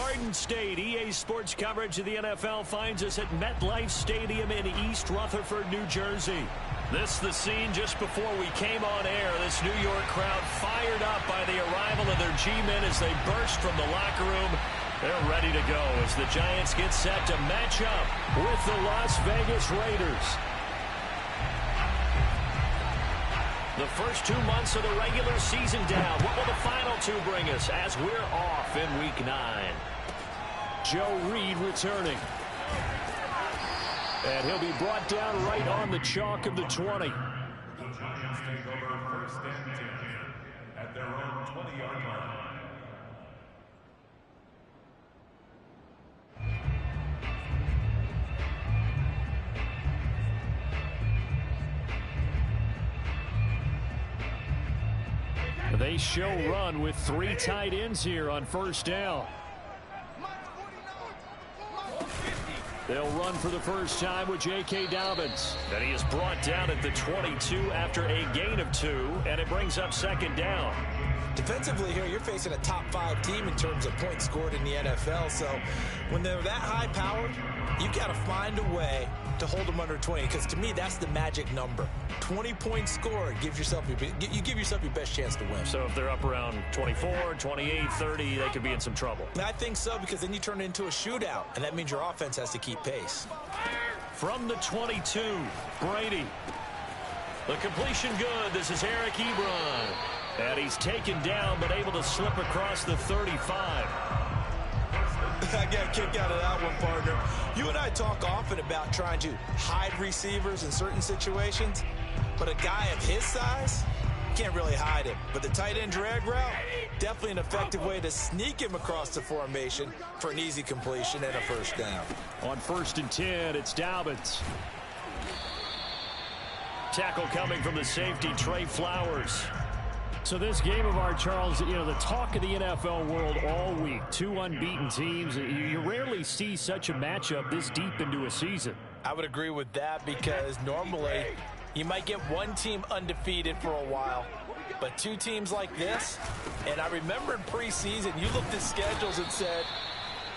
Garden State. EA Sports coverage of the NFL finds us at MetLife Stadium in East Rutherford, New Jersey. This is the scene just before we came on air. This New York crowd fired up by the arrival of their G-men as they burst from the locker room. They're ready to go as the Giants get set to match up with the Las Vegas Raiders. The first 2 months of the regular season down. What will the final two bring us as we're off in Week 9? Joe Reed returning. And he'll be brought down right on the chalk of the 20. The Giants take over first and 10 at their own 20-yard line. They show run with 3 tight ends here on first down. They'll run for the first time with J.K. Dobbins. And he is brought down at the 22 after a gain of 2, and it brings up second down. Defensively here, you're facing a top 5 team in terms of points scored in the NFL. So when they're that high powered, you've got to find a way to hold them under 20, because to me that's the magic number. 20 points scored gives yourself you give yourself your best chance to win. So if they're up around 24, 28, 30, they could be in some trouble. I think so, because then you turn it into a shootout, and that means your offense has to keep pace. From the 22, Brady. The completion good. This is Eric Ebron. And he's taken down, but able to slip across the 35. I got a kick out of that one, partner. You and I talk often about trying to hide receivers in certain situations, but a guy of his size can't really hide him. But the tight end drag route, definitely an effective way to sneak him across the formation for an easy completion and a first down. On 1st and 10, it's Dobbins. Tackle coming from the safety, Trey Flowers. So this game of our, Charles, you know, the talk of the NFL world all week. 2 unbeaten teams. You rarely see such a matchup this deep into a season. I would agree with that, because normally you might get one team undefeated for a while, but 2 teams like this, and I remember in preseason you looked at schedules and said,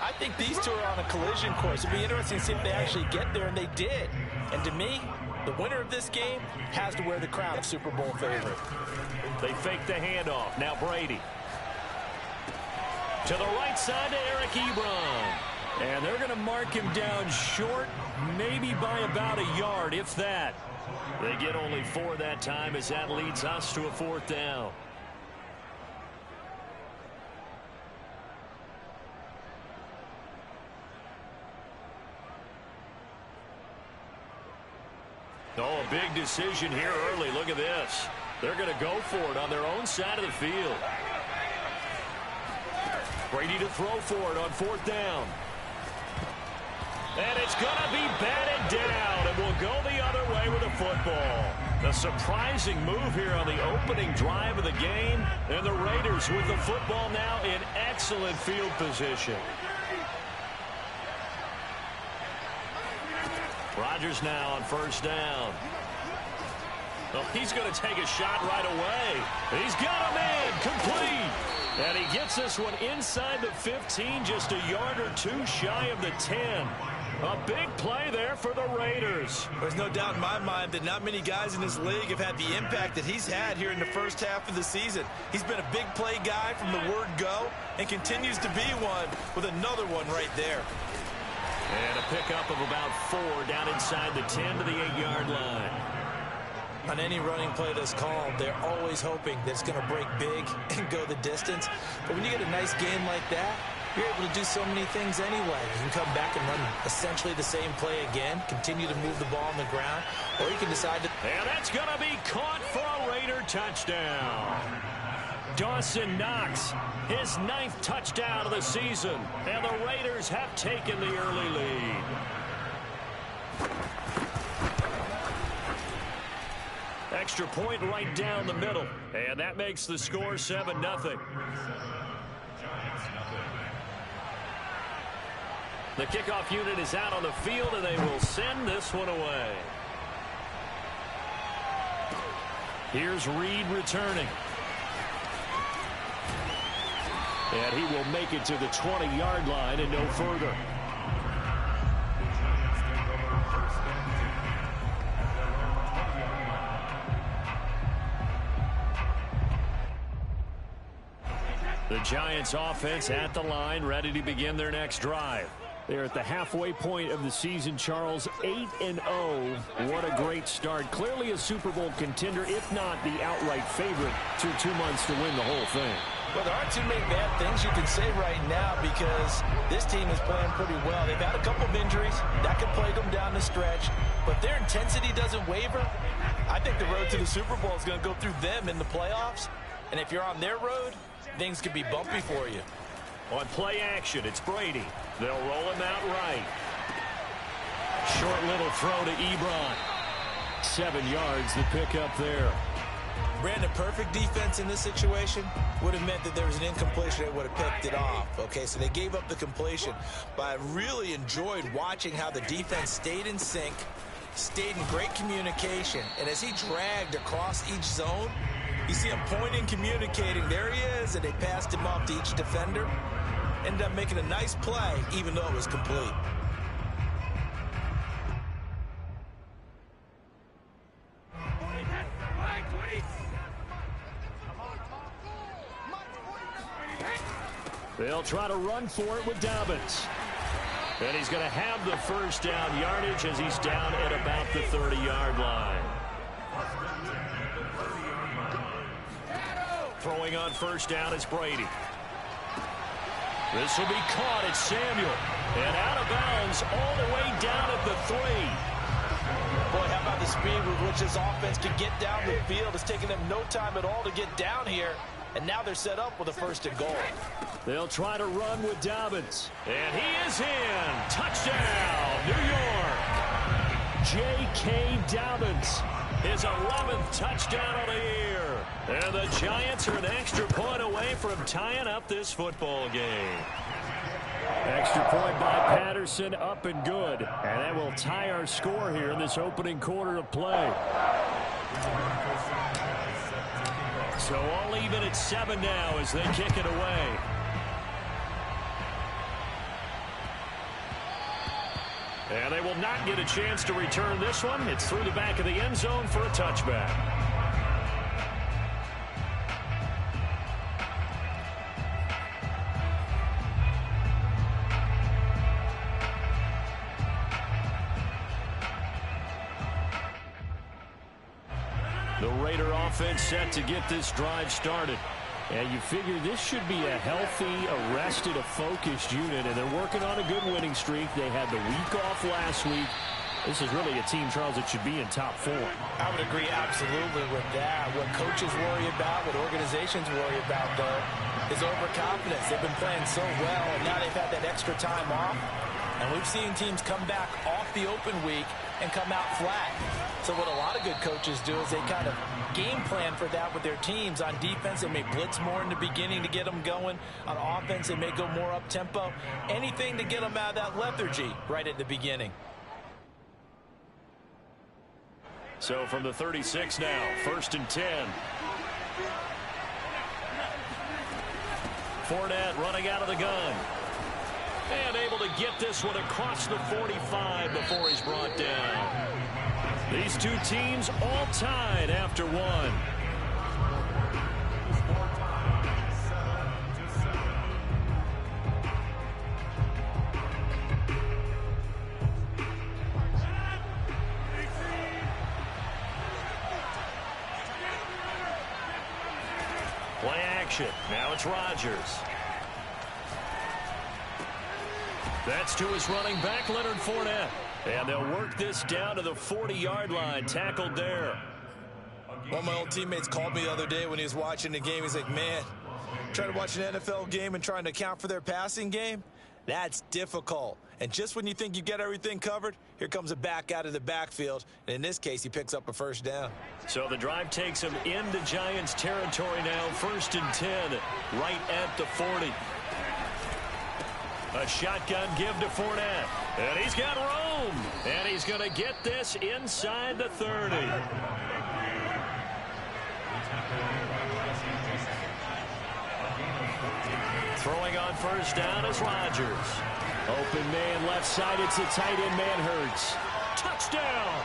I think these 2 are on a collision course. It'd be interesting to see if they actually get there, and they did. And to me, the winner of this game has to wear the crown of Super Bowl favorite. They fake the handoff. Now Brady. To the right side to Eric Ebron. And they're going to mark him down short, maybe by about a yard, if that. They get only 4 that time as that leads us to a 4th down. Oh, a big decision here early. Look at this. They're going to go for it on their own side of the field. Brady to throw for it on 4th down. And it's going to be batted down, and we'll go the other way with the football. A surprising move here on the opening drive of the game, and the Raiders with the football now in excellent field position. Rodgers now on 1st down. Well, he's going to take a shot right away. He's got him in, complete. And he gets this one inside the 15, just a yard or 2 shy of the 10. A big play there for the Raiders. There's no doubt in my mind that not many guys in this league have had the impact that he's had here in the first half of the season. He's been a big play guy from the word go and continues to be one with another one right there. And a pickup of about 4 down inside the 10 to the 8-yard line. On any running play that's called, they're always hoping that it's going to break big and go the distance. But when you get a nice game like that, you're able to do so many things anyway. You can come back and run essentially the same play again, continue to move the ball on the ground, or you can decide to... And that's going to be caught for a Raider touchdown. Dawson Knox, his 9th touchdown of the season, and the Raiders have taken the early lead. Extra point right down the middle, and that makes the score 7-0. The kickoff unit is out on the field, and they will send this one away. Here's Reed returning. And he will make it to the 20-yard line and no further. The Giants offense at the line, ready to begin their next drive. They're at the halfway point of the season, Charles, 8-0. What a great start. Clearly a Super Bowl contender, if not the outright favorite, through 2 months to win the whole thing. Well, there aren't too many bad things you can say right now because this team is playing pretty well. They've had a couple of injuries. That could plague them down the stretch. But their intensity doesn't waver. I think the road to the Super Bowl is going to go through them in the playoffs. And if you're on their road, things could be bumpy for you. On play action, it's Brady. They'll roll him out right. Short little throw to Ebron. 7 yards, the pickup there. Brandon, perfect defense in this situation would have meant that there was an incompletion that would have picked it off. Okay, so they gave up the completion. But I really enjoyed watching how the defense stayed in sync, stayed in great communication. And as he dragged across each zone, you see him pointing, communicating. There he is, and they passed him off to each defender. Ended up making a nice play, even though it was complete. They'll try to run for it with Dobbins. And he's going to have the first down yardage as he's down at about the 30-yard line. Throwing on first down is Brady. This will be caught. It's Samuel. And out of bounds all the way down at the 3. Boy, how about the speed with which this offense can get down the field? It's taking them no time at all to get down here. And now they're set up with a 1st and goal. They'll try to run with Dobbins. And he is in. Touchdown, New York. J.K. Dobbins, his 11th touchdown of the year. And the Giants are an extra point away from tying up this football game. Extra point by Patterson, up and good. And that will tie our score here in this opening quarter of play. So all even at 7 now as they kick it away. And they will not get a chance to return this one. It's through the back of the end zone for a touchback. The Raider offense set to get this drive started. And you figure this should be a healthy, arrested, a focused unit. And they're working on a good winning streak. They had the week off last week. This is really a team, Charles, that should be in top form. I would agree absolutely with that. What coaches worry about, what organizations worry about, though, is overconfidence. They've been playing so well, and now they've had that extra time off. And we've seen teams come back off the open week and come out flat. So what a lot of good coaches do is they kind of game plan for that with their teams. On defense, they may blitz more in the beginning to get them going. On offense, they may go more up-tempo. Anything to get them out of that lethargy right at the beginning. So from the 36 now, 1st and 10. Fournette running out of the gun. And able to get this one across the 45 before he's brought down. These two teams all tied after one. Play action. Now it's Rodgers. That's to his running back, Leonard Fournette. And they'll work this down to the 40-yard line. Tackled there. One of my old teammates called me the other day when he was watching the game. He's like, man, trying to watch an NFL game and trying to account for their passing game? That's difficult. And just when you think you get everything covered, here comes a back out of the backfield. And in this case, he picks up a 1st down. So the drive takes him into Giants territory now. 1st and 10, right at the 40. A shotgun give to Fournette. And he's got room. And he's going to get this inside the 30. Throwing on first down is Rodgers. Open man left side. It's a tight end, Manhertz. Touchdown!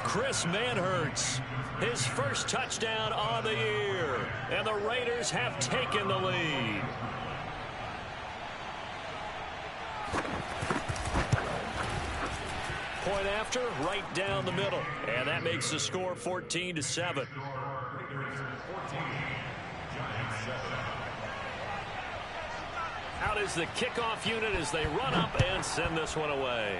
Chris Manhertz. His first touchdown on the year. And the Raiders have taken the lead. Point after, right down the middle. And that makes the score 14-7. Out is the kickoff unit as they run up and send this one away.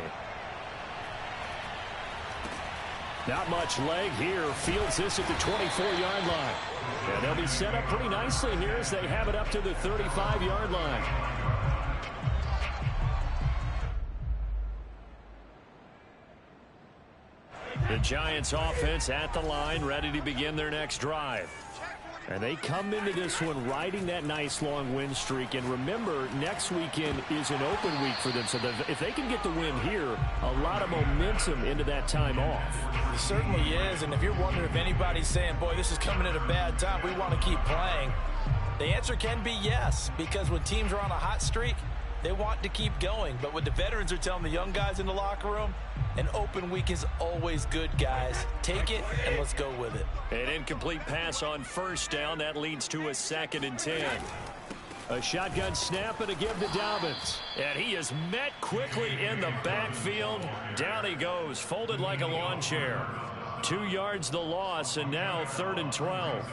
Not much leg here. Fields this at the 24-yard line. And they'll be set up pretty nicely here as they have it up to the 35-yard line. The Giants offense at the line, ready to begin their next drive. And they come into this one riding that nice long win streak. And remember, next weekend is an open week for them. So if they can get the win here, a lot of momentum into that time off. It certainly is. And if you're wondering if anybody's saying, boy, this is coming at a bad time, we want to keep playing, the answer can be yes. Because when teams are on a hot streak, they want to keep going. But what the veterans are telling the young guys in the locker room, an open week is always good, guys. Take it, and let's go with it. An incomplete pass on first down. That leads to a 2nd and 10. A shotgun snap and a give to Dobbins. And he is met quickly in the backfield. Down he goes, folded like a lawn chair. 2 yards the loss, and now 3rd and 12.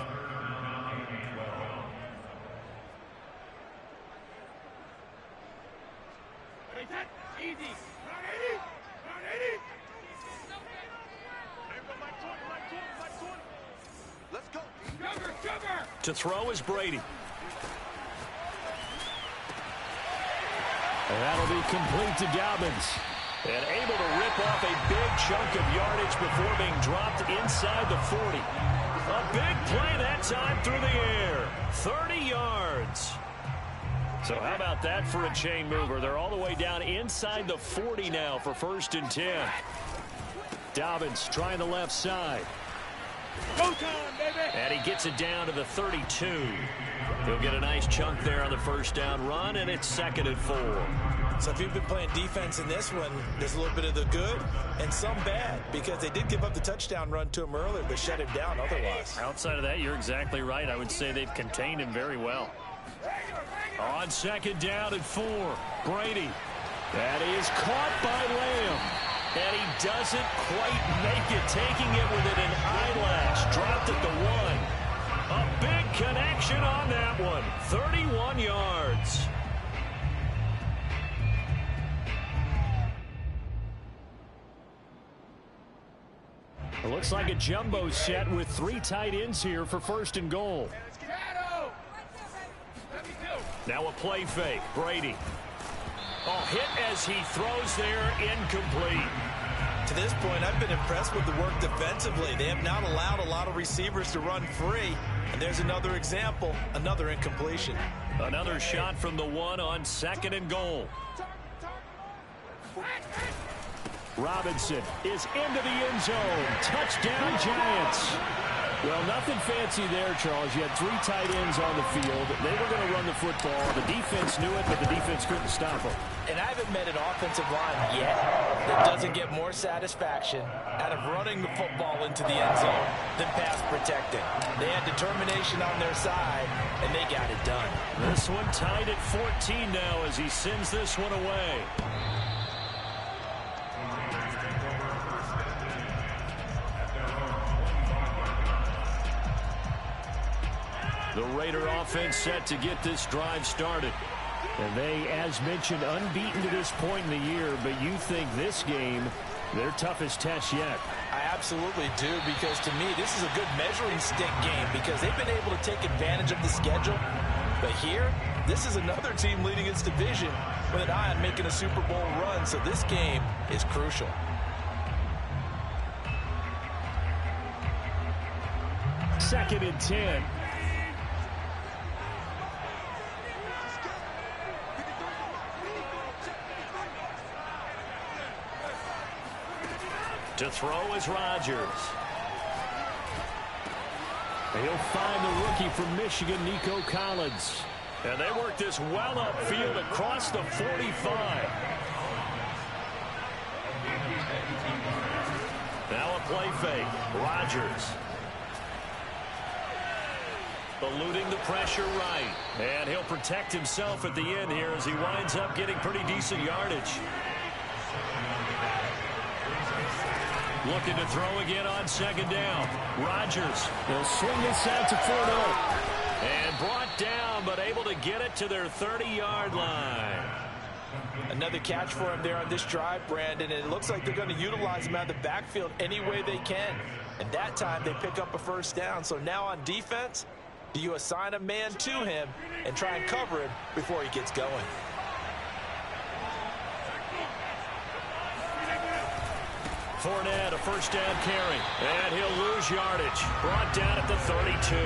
To throw is Brady. And that'll be complete to Dobbins. And able to rip off a big chunk of yardage before being dropped inside the 40. A big play that time through the air. 30 yards. So how about that for a chain mover? They're all the way down inside the 40 now for 1st and 10. Dobbins trying the left side. Go time, baby! And he gets it down to the 32. He'll get a nice chunk there on the first down run, and it's 2nd and 4. So if you've been playing defense in this one, there's a little bit of the good and some bad, because they did give up the touchdown run to him earlier, but shut him down otherwise. Outside of that, you're exactly right. I would say they've contained him very well. On 2nd down and 4, Brady. That is caught by Lamb. And he doesn't quite make it, taking it within an eyelash. Dropped at the 1. A big connection on that one. 31 yards. It looks like a jumbo set with 3 tight ends here for 1st and goal. Now a play fake. Brady. Oh, hit as he throws there, incomplete. To this point, I've been impressed with the work defensively. They have not allowed a lot of receivers to run free. And there's another example, another incompletion. Another shot from the 1 on 2nd and goal. Robinson is into the end zone. Touchdown, Giants. Well, nothing fancy there, Charles. You had 3 tight ends on the field. They were going to run the football. The defense knew it, but the defense couldn't stop them. And I haven't met an offensive line yet that doesn't get more satisfaction out of running the football into the end zone than pass protecting. They had determination on their side, and they got it done. This one tied at 14 now as he sends this one away. The Raider offense set to get this drive started. And they, as mentioned, unbeaten to this point in the year, but you think this game, their toughest test yet. I absolutely do, because to me, this is a good measuring stick game because they've been able to take advantage of the schedule. But here, this is another team leading its division with an eye on making a Super Bowl run, so this game is crucial. Second and 10. To throw is Rodgers. He'll find the rookie from Michigan, Nico Collins. And they work this well upfield across the 45. Now a play fake. Rodgers. Eluding the pressure right. And he'll protect himself at the end here as he winds up getting pretty decent yardage. Looking to throw again on second down. Rodgers. They'll swing this out to Fournette. And brought down, but able to get it to their 30-yard line. Another catch for him there on this drive, Brandon, and it looks like they're going to utilize him out of the backfield any way they can. And that time they pick up a first down. So now on defense, do you assign a man to him and try and cover him before he gets going? Fournette, a first down carry, and he'll lose yardage. Brought down at the 32.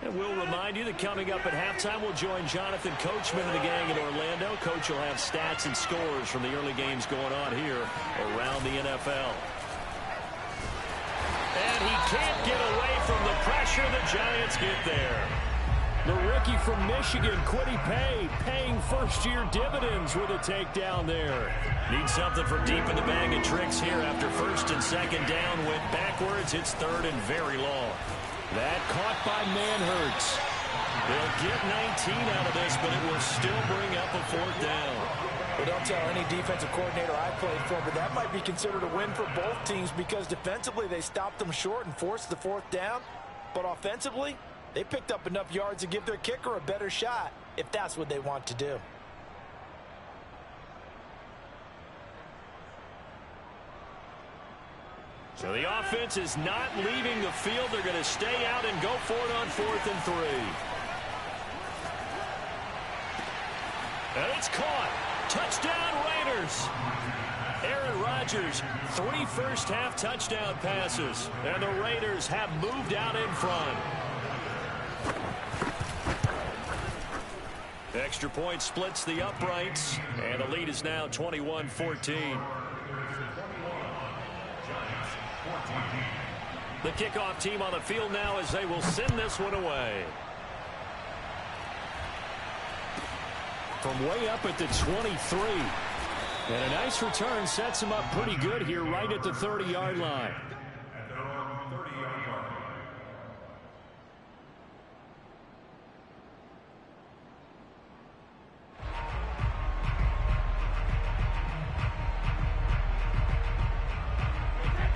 And we'll remind you that coming up at halftime, we'll join Jonathan Coachman and the gang in Orlando. Coach will have stats and scores from the early games going on here around the NFL. And he can't get away from the pressure. The Giants get there. The rookie from Michigan, Kwity Paye, paying first-year dividends with a takedown there. Need something from deep in the bag of tricks here after first and second down. Went backwards. It's third and very long. That caught by Manhertz. They'll get 19 out of this, but it will still bring up a fourth down. Well, don't tell any defensive coordinator I played for, but that might be considered a win for both teams because defensively they stopped them short and forced the fourth down. But offensively, they picked up enough yards to give their kicker a better shot if that's what they want to do. So the offense is not leaving the field. They're going to stay out and go for it on 4th and 3. And it's caught. Touchdown Raiders. Aaron Rodgers, 3 first-half touchdown passes. And the Raiders have moved out in front. Extra point splits the uprights. And the lead is now 21-14. The kickoff team on the field now as they will send this one away. From way up at the 23. And a nice return sets him up pretty good here right at the 30-yard line. At their own 30-yard line.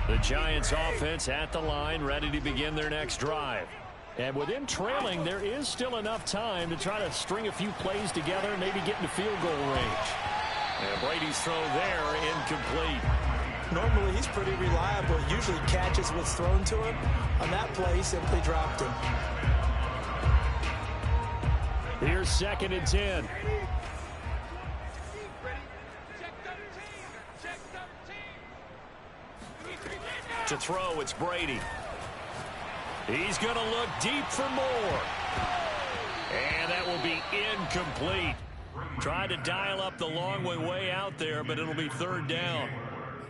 The Giants offense at the line, ready to begin their next drive. And with them trailing, there is still enough time to try to string a few plays together and maybe get into field goal range. And Brady's throw there, incomplete. Normally, he's pretty reliable. Usually catches what's thrown to him. On that play, he simply dropped him. Here's 2nd and 10. To throw, it's Brady. He's going to look deep for more. And that will be incomplete. Tried to dial up the long way out there, but it'll be 3rd down.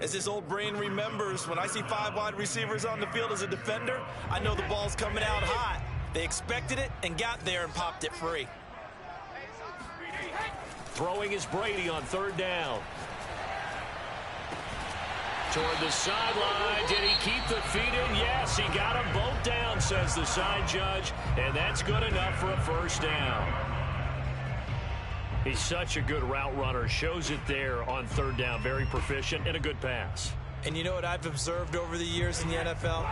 As his old brain remembers, when I see 5 wide receivers on the field as a defender, I know the ball's coming out hot. They expected it and got there and popped it free. Throwing is Brady on 3rd down. Toward the sideline. Did he keep the feet in? Yes, he got them both down, says the side judge. And that's good enough for a first down. He's such a good route runner. Shows it there on 3rd down. Very proficient and a good pass. And you know what I've observed over the years in the NFL?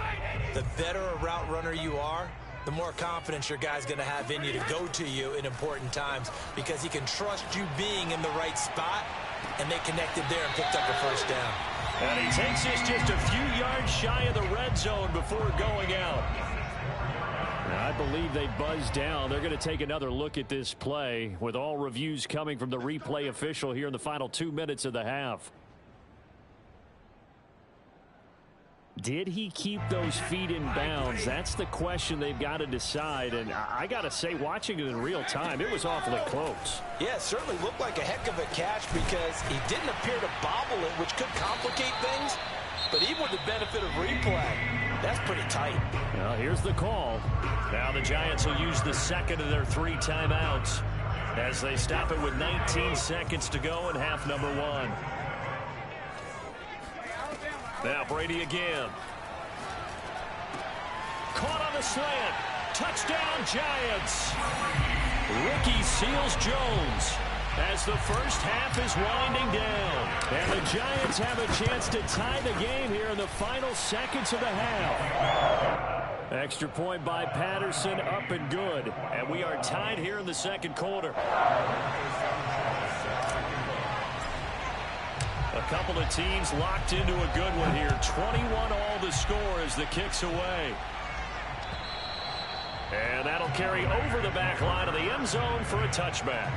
The better a route runner you are, the more confidence your guy's going to have in you to go to you in important times because he can trust you being in the right spot, and they connected there and picked up a first down. And he takes this just a few yards shy of the red zone before going out. I believe they buzzed down. They're going to take another look at this play with all reviews coming from the replay official here in the final 2 minutes of the half. Did he keep those feet in bounds? That's the question they've got to decide. And I got to say, watching it in real time, it was awfully close. Yeah, it certainly looked like a heck of a catch because he didn't appear to bobble it, which could complicate things. But even with the benefit of replay, that's pretty tight. Well, here's the call. Now the Giants will use the second of their 3 timeouts as they stop it with 19 seconds to go in half number 1. Now Brady again. Caught on the slant. Touchdown Giants. Ricky Seals-Jones as the first half is winding down. And the Giants have a chance to tie the game here in the final seconds of the half. Extra point by Patterson, up and good. And we are tied here in the second quarter. A couple of teams locked into a good one here. 21 all the score as the kick's away. And that'll carry over the back line of the end zone for a touchback.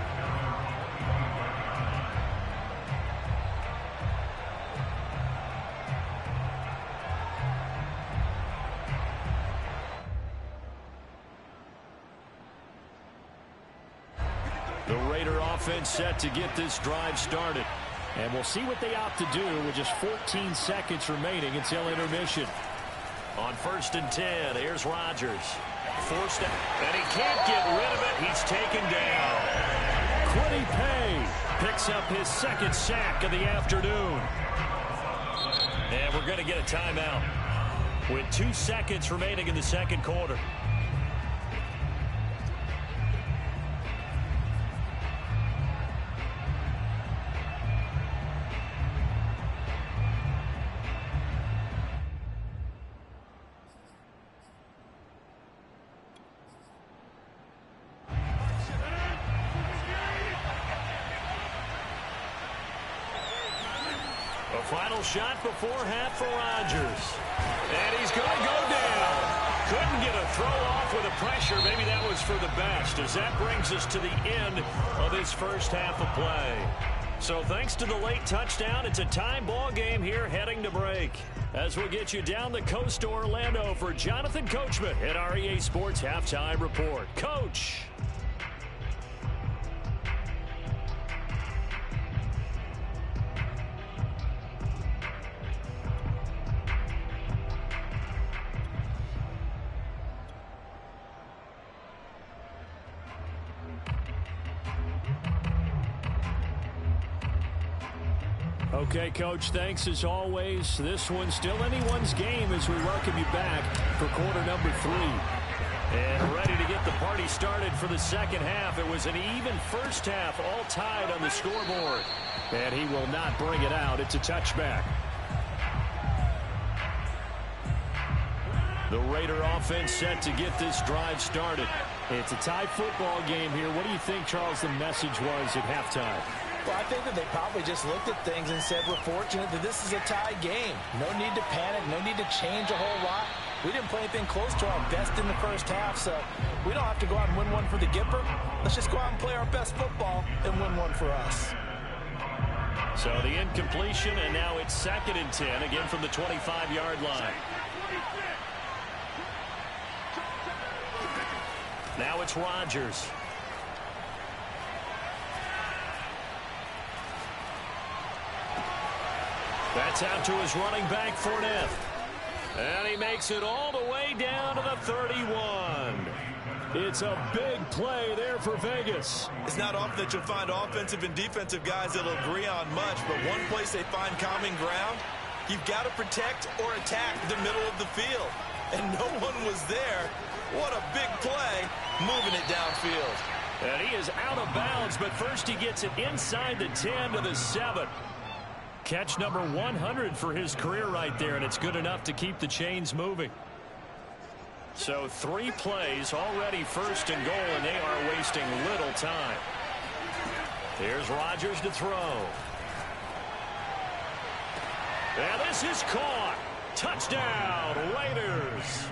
The Raider offense set to get this drive started. And we'll see what they opt to do with just 14 seconds remaining until intermission. On 1st and 10, here's Rodgers. Forced out, and he can't get rid of it. He's taken down. Kwity Paye picks up his second sack of the afternoon. And we're going to get a timeout with 2 seconds remaining in the second quarter. Final shot before half for Rodgers. And he's going to go down. Couldn't get a throw off with the pressure. Maybe that was for the best, as that brings us to the end of this first half of play. So thanks to the late touchdown, it's a tie ball game here heading to break. As we'll get you down the coast to Orlando for Jonathan Coachman at our EA Sports Halftime Report. Coach. Okay, Coach, thanks as always. This one's still anyone's game as we welcome you back for quarter number 3. And ready to get the party started for the second half. It was an even first half, all tied on the scoreboard. And he will not bring it out. It's a touchback. The Raider offense set to get this drive started. It's a tie football game here. What do you think, Charles, the message was at halftime? Well, I think that they probably just looked at things and said, we're fortunate that this is a tie game. No need to panic, no need to change a whole lot. We didn't play anything close to our best in the first half, so we don't have to go out and win one for the Gipper. Let's just go out and play our best football and win one for us. So the incompletion, and now it's 2nd and 10, again from the 25-yard line. Now it's Rodgers. That's out to his running back, Fournette. And he makes it all the way down to the 31. It's a big play there for Vegas. It's not often that you'll find offensive and defensive guys that'll agree on much, but one place they find common ground, you've got to protect or attack the middle of the field. And no one was there. What a big play, moving it downfield. And he is out of bounds, but first he gets it inside the 10 to the 7. Catch number 100 for his career right there, and it's good enough to keep the chains moving. So 3 plays already 1st and goal, and they are wasting little time. Here's Rodgers to throw. And this is caught. Touchdown, Raiders.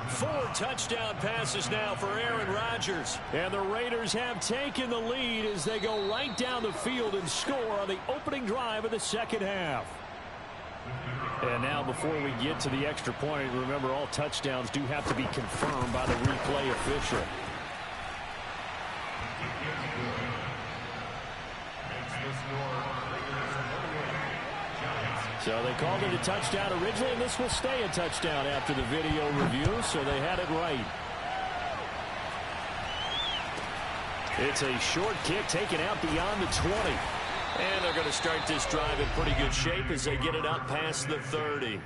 4 touchdown passes now for Aaron Rodgers. And the Raiders have taken the lead as they go right down the field and score on the opening drive of the second half. And now before we get to the extra point, remember all touchdowns do have to be confirmed by the replay official. So they called it a touchdown originally, and this will stay a touchdown after the video review, so they had it right. It's a short kick taken out beyond the 20. And they're going to start this drive in pretty good shape as they get it up past the 30.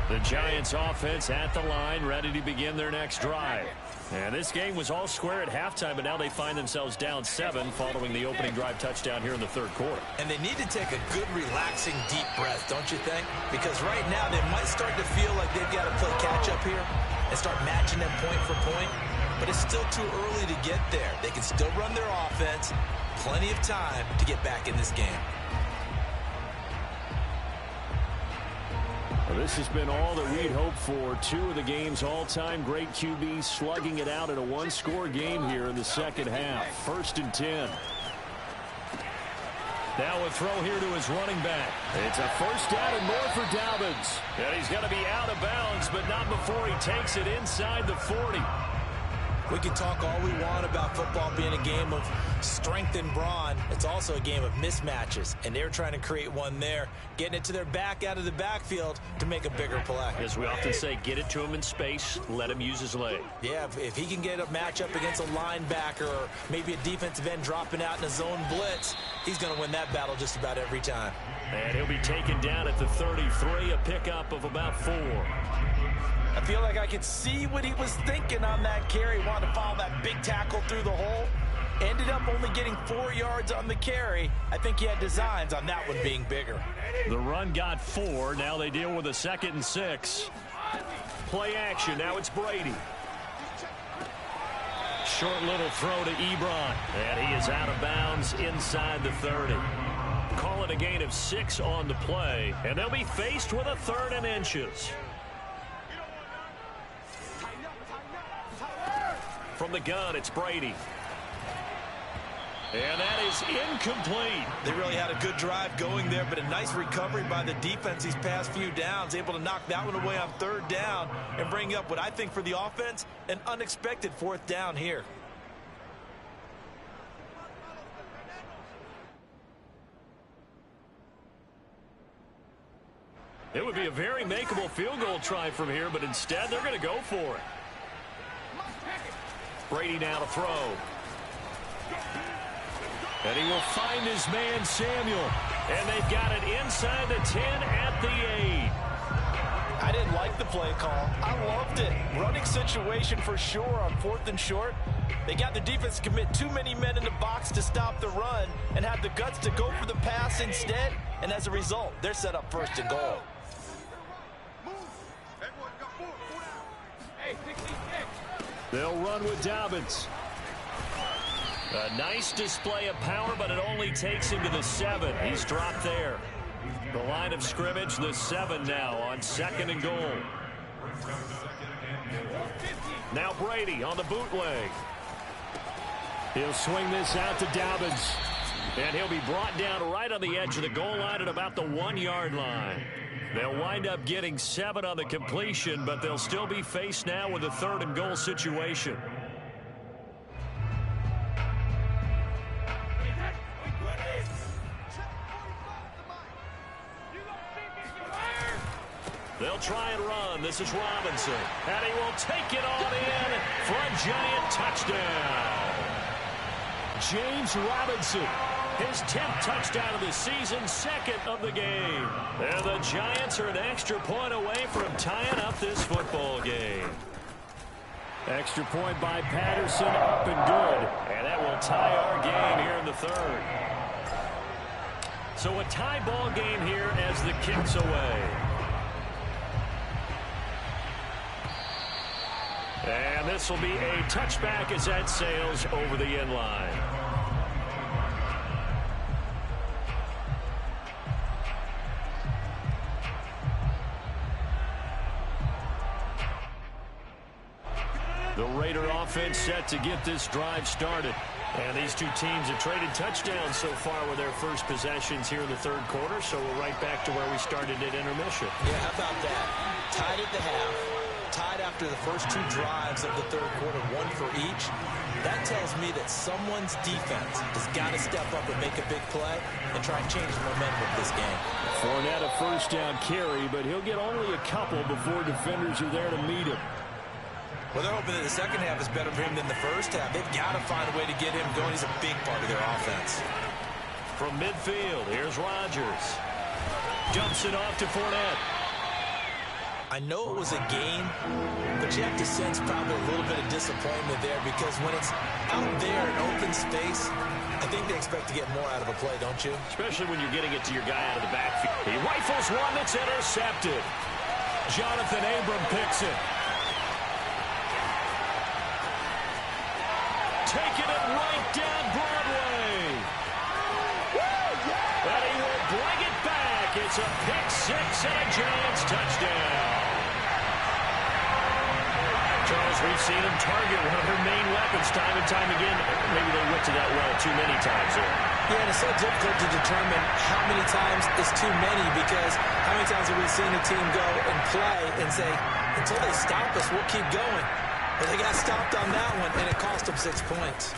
The Giants offense at the line, ready to begin their next drive. And this game was all square at halftime, but now they find themselves down 7 following the opening drive touchdown here in the third quarter. And they need to take a good, relaxing, deep breath, don't you think? Because right now they might start to feel like they've got to play catch-up here and start matching them point for point. But it's still too early to get there. They can still run their offense. Plenty of time to get back in this game. Well, this has been all that we'd hoped for. 2 of the game's all-time great QBs slugging it out in a one-score game here in the second half. 1st and 10. Now a throw here to his running back. It's a first down and more for Dobbins. And he's going to be out of bounds, but not before he takes it inside the 40. We can talk all we want about football being a game of strength and brawn. It's also a game of mismatches, and they're trying to create one there, getting it to their back out of the backfield to make a bigger play. As we often say, get it to him in space, let him use his leg. Yeah, if he can get a matchup against a linebacker or maybe a defensive end dropping out in a zone blitz, he's going to win that battle just about every time. And he'll be taken down at the 33, a pickup of about 4. I feel like I could see what he was thinking on that carry. Wanted to follow that big tackle through the hole. Ended up only getting 4 yards on the carry. I think he had designs on that one being bigger. The run got 4. Now they deal with a 2nd and 6. Play action. Now it's Brady. Short little throw to Ebron. And he is out of bounds inside the 30. Call it a gain of 6 on the play. And they'll be faced with a 3rd and inches. From the gun, it's Brady. And that is incomplete. They really had a good drive going there, but a nice recovery by the defense these past few downs, able to knock that one away on 3rd down and bring up what I think for the offense, an unexpected 4th down here. It would be a very makeable field goal try from here, but instead they're going to go for it. Brady now to throw. And he will find his man Samuel. And they've got it inside the 10 at the 8. I didn't like the play call. I loved it. Running situation for sure on 4th and short. They got the defense to commit too many men in the box to stop the run and had the guts to go for the pass instead. And as a result, they're set up 1st and goal. They'll run with Dobbins. A nice display of power, but it only takes him to the 7. He's dropped there. The line of scrimmage, the 7 now on 2nd and goal. Now Brady on the bootleg. He'll swing this out to Dobbins. And he'll be brought down right on the edge of the goal line at about the 1-yard line. They'll wind up getting 7 on the completion, but they'll still be faced now with a 3rd and goal situation. They'll try and run. This is Robinson. And he will take it on in for a Giant touchdown. James Robinson. His 10th touchdown of the season, 2nd of the game. And the Giants are an extra point away from tying up this football game. Extra point by Patterson, up and good. And that will tie our game here in the 3rd. So a tie ball game here as the kick's away. And this will be a touchback as that sails over the end line. The Raider offense set to get this drive started. And these two teams have traded touchdowns so far with their first possessions here in the third quarter, so we're right back to where we started at intermission. Yeah, how about that? Tied at the half, tied after the first two drives of the third quarter, one for each. That tells me that someone's defense has got to step up and make a big play and try and change the momentum of this game. Fournette a first down carry, but he'll get only a couple before defenders are there to meet him. Well, they're hoping that the second half is better for him than the first half. They've got to find a way to get him going. He's a big part of their offense. From midfield, here's Rodgers. Jumps it off to Fournette. I know it was a gain, but you have to sense probably a little bit of disappointment there because when it's out there in open space, I think they expect to get more out of a play, don't you? Especially when you're getting it to your guy out of the backfield. He rifles one that's intercepted. Jonathan Abram picks it. Taking it right down Broadway. And he will bring it back. It's a pick six and a Giants touchdown. Charles, we've seen him target one of their main weapons time and time again. Maybe they went to that well too many times there. Yeah, and it's so difficult to determine how many times is too many because how many times have we seen a team go and play and say, until they stop us, we'll keep going. But they got stopped on that one, and it cost them 6 points.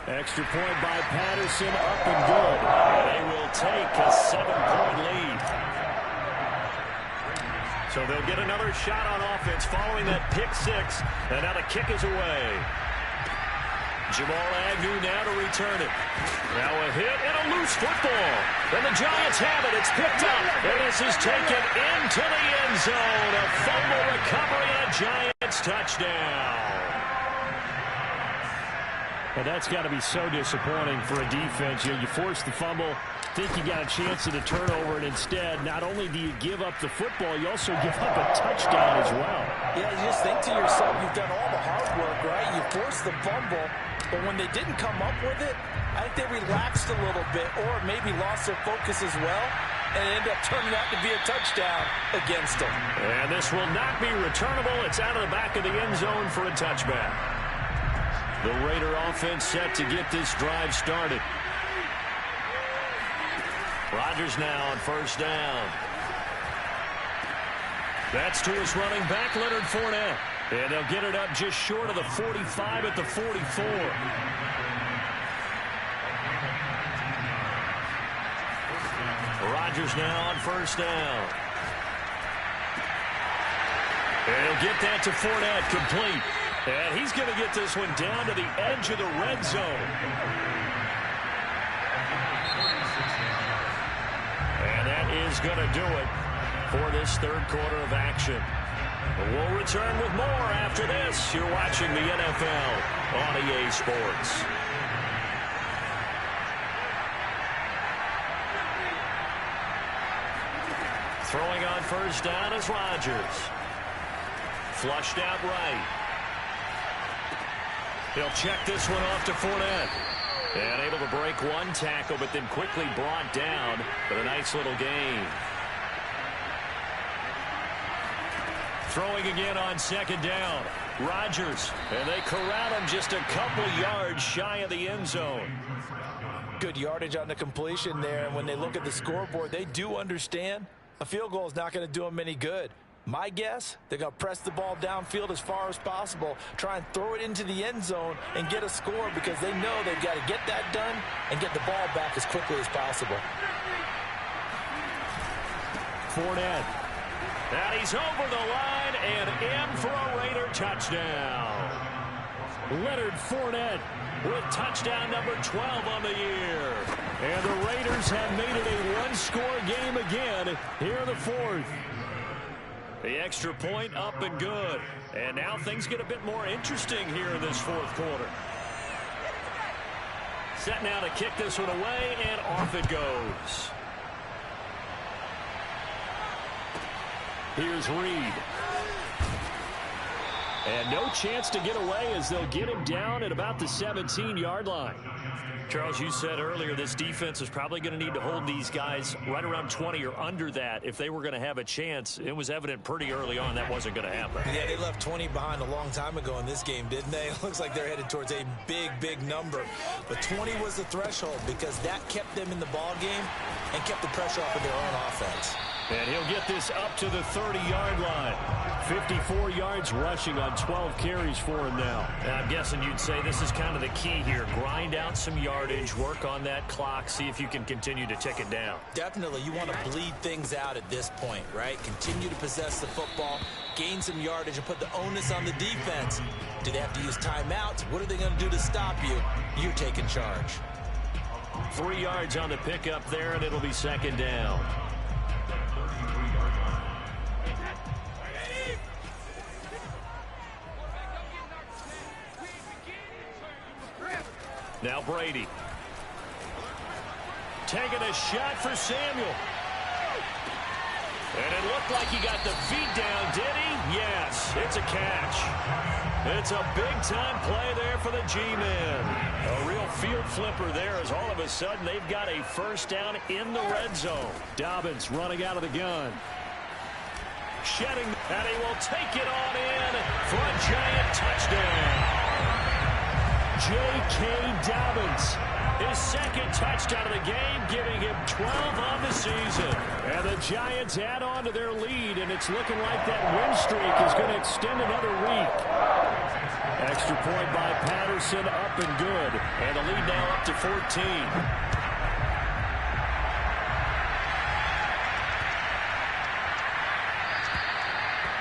Extra point by Patterson, up and good. They will take a 7-point lead. So they'll get another shot on offense following that pick six, and now the kick is away. Jamal Agnew now to return it. Now a hit and a loose football. And the Giants have it. It's picked up, and this is taken into the end zone. A fumble recovery and a Giants touchdown. And that's got to be so disappointing for a defense. You force the fumble, think you got a chance at a turnover, and instead, not only do you give up the football, you also give up a touchdown as well. Yeah, you just think to yourself, you've done all the hard work, right? You forced the fumble, but when they didn't come up with it, I think they relaxed a little bit or maybe lost their focus as well, and it ended up turning out to be a touchdown against them. And this will not be returnable. It's out of the back of the end zone for a touchback. The Raider offense set to get this drive started. Rodgers now on first down. That's to his running back, Leonard Fournette. And they'll get it up just short of the 45 at the 44. Rodgers now on first down. And he'll get that to Fournette, complete. And he's going to get this one down to the edge of the red zone. And that is going to do it for this third quarter of action. We'll return with more after this. You're watching the NFL on EA Sports. Throwing on first down is Rodgers. Flushed out right. He'll check this one off to Fournette. And able to break one tackle, but then quickly brought down. But a nice little gain. Throwing again on second down. Rodgers. And they corral him just a couple yards shy of the end zone. Good yardage on the completion there. And when they look at the scoreboard, they do understand a field goal is not going to do them any good. My guess, they're going to press the ball downfield as far as possible, try and throw it into the end zone and get a score because they know they've got to get that done and get the ball back as quickly as possible. Fournette. And he's over the line and in for a Raider touchdown. Leonard Fournette with touchdown number 12 on the year. And the Raiders have made it a one-score game again here in the fourth. The extra point up and good. And now things get a bit more interesting here in this fourth quarter. Set now to kick this one away, and off it goes. Here's Reed. And no chance to get away as they'll get him down at about the 17-yard line. Charles, you said earlier this defense is probably going to need to hold these guys right around 20 or under that if they were going to have a chance. It was evident pretty early on that wasn't going to happen. Yeah, they left 20 behind a long time ago in this game, didn't they? It looks like they're headed towards a big number. But 20 was the threshold because that kept them in the ball game and kept the pressure off of their own offense. And he'll get this up to the 30-yard line. 54 yards rushing on 12 carries for him now. And I'm guessing you'd say this is kind of the key here. Grind out some yardage, work on that clock, see if you can continue to tick it down. Definitely, you want to bleed things out at this point, right? Continue to possess the football, gain some yardage, and put the onus on the defense. Do they have to use timeouts? What are they going to do to stop you? You're taking charge. 3 yards on the pickup there, and it'll be second down. Now Brady. Taking a shot for Samuel. And it looked like he got the feet down, did he? Yes, it's a catch. It's a big-time play there for the G-men. A real field flipper there as all of a sudden they've got a first down in the red zone. Dobbins running out of the gun. Shedding, and he will take it on in for a giant touchdown. J.K. Dobbins, his second touchdown of the game, giving him 12 on the season. And the Giants add on to their lead, and it's looking like that win streak is going to extend another week. Extra point by Patterson, up and good. And the lead now up to 14.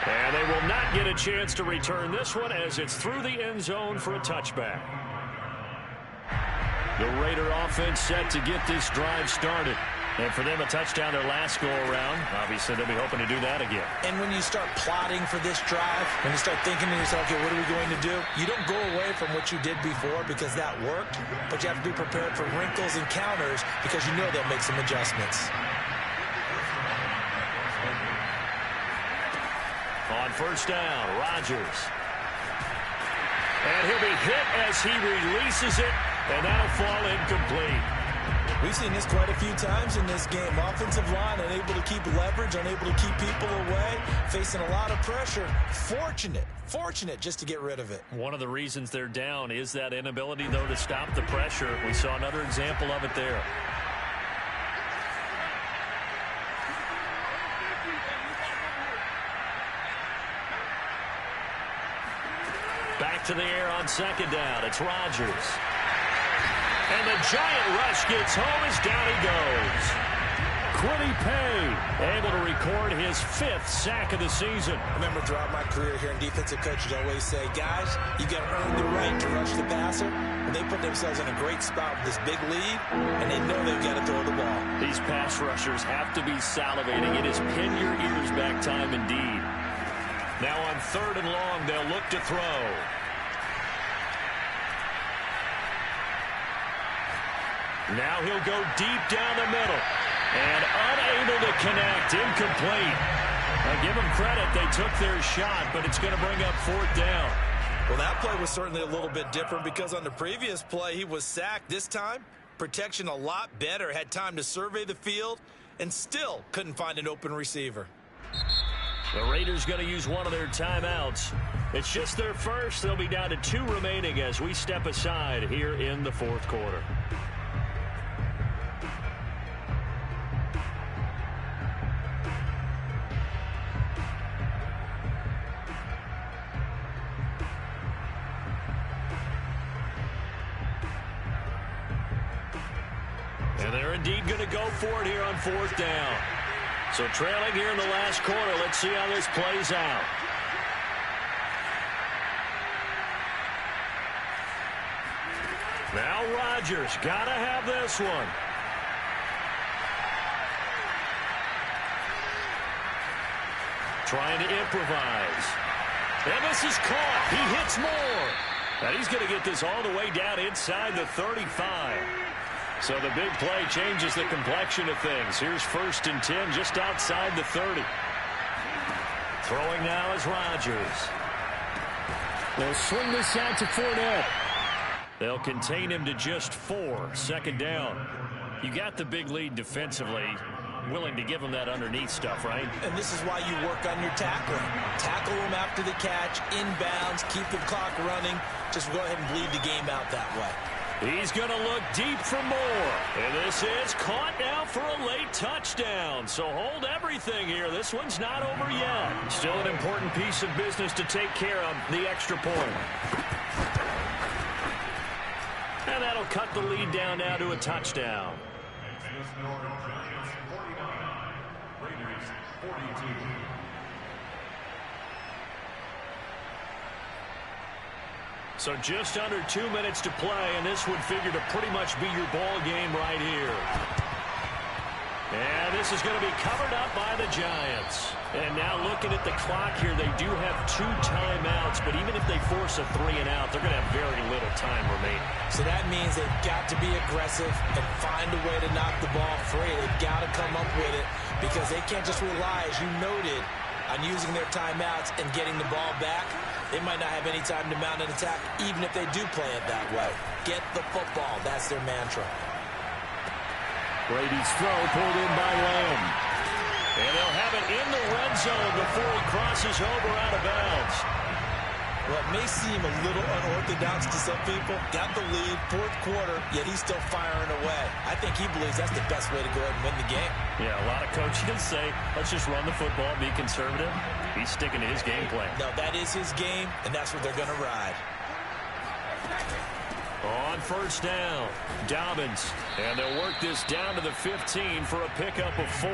And they will not get a chance to return this one as it's through the end zone for a touchback. The Raider offense set to get this drive started. And for them, a touchdown their last go-around. Obviously, they'll be hoping to do that again. And when you start plotting for this drive, when you start thinking to yourself, okay, what are we going to do? You don't go away from what you did before because that worked, but you have to be prepared for wrinkles and counters because you know they'll make some adjustments. On first down, Rodgers. And he'll be hit as he releases it, and that'll fall incomplete. We've seen this quite a few times in this game. Offensive line unable to keep leverage, unable to keep people away, facing a lot of pressure. Fortunate just to get rid of it. One of the reasons they're down is that inability, though, to stop the pressure. We saw another example of it there. Back to the air on second down. It's Rodgers. And the giant rush gets home as down he goes. Kwity Paye able to record his 5th sack of the season. I remember throughout my career here in defensive coaches always say, guys, you got to earn the right to rush the passer. And they put themselves in a great spot with this big lead, and they know they've got to throw the ball. These pass rushers have to be salivating. It is pin your ears back time indeed. Now on third and long, they'll look to throw. Now he'll go deep down the middle. And unable to connect. Incomplete. Now give them credit. They took their shot, but it's going to bring up fourth down. Well, that play was certainly a little bit different because on the previous play, he was sacked. This time, protection a lot better. Had time to survey the field and still couldn't find an open receiver. The Raiders going to use one of their timeouts. It's just their first. They'll be down to 2 remaining as we step aside here in the fourth quarter. And they're indeed going to go for it here on fourth down. So trailing here in the last quarter. Let's see how this plays out. Now Rodgers got to have this one. Trying to improvise. And this is caught. He hits more. And he's going to get this all the way down inside the 35. So the big play changes the complexion of things. Here's 1st and 10 just outside the 30. Throwing now is Rodgers. They'll swing this out to Fournette. They'll contain him to just 4. Second down. You got the big lead defensively. Willing to give him that underneath stuff, right? And this is why you work on your tackling. Tackle him after the catch, inbounds, keep the clock running. Just go ahead and bleed the game out that way. He's going to look deep for more. And this is caught now for a late touchdown. So hold everything here. This one's not over yet. Still an important piece of business to take care of, the extra point. And that'll cut the lead down now to a touchdown. So just under 2 minutes to play, and this would figure to pretty much be your ball game right here. And this is going to be covered up by the Giants. And now looking at the clock here, they do have 2 timeouts, but even if they force a 3 and out, they're going to have very little time remaining. So that means they've got to be aggressive and find a way to knock the ball free. They've got to come up with it because they can't just rely, as you noted, on using their timeouts and getting the ball back. They might not have any time to mount an attack, even if they do play it that way. Get the football. That's their mantra. Brady's throw pulled in by Lamb. And they'll have it in the red zone before he crosses over out of bounds. Well, it may seem a little unorthodox to some people. Got the lead, 4th quarter, yet he's still firing away. I think he believes that's the best way to go ahead and win the game. Yeah, a lot of coaches say, let's just run the football, be conservative. He's sticking to his game plan. No, that is his game, and that's what they're going to ride. On first down, Dobbins. And they'll work this down to the 15 for a pickup of 4.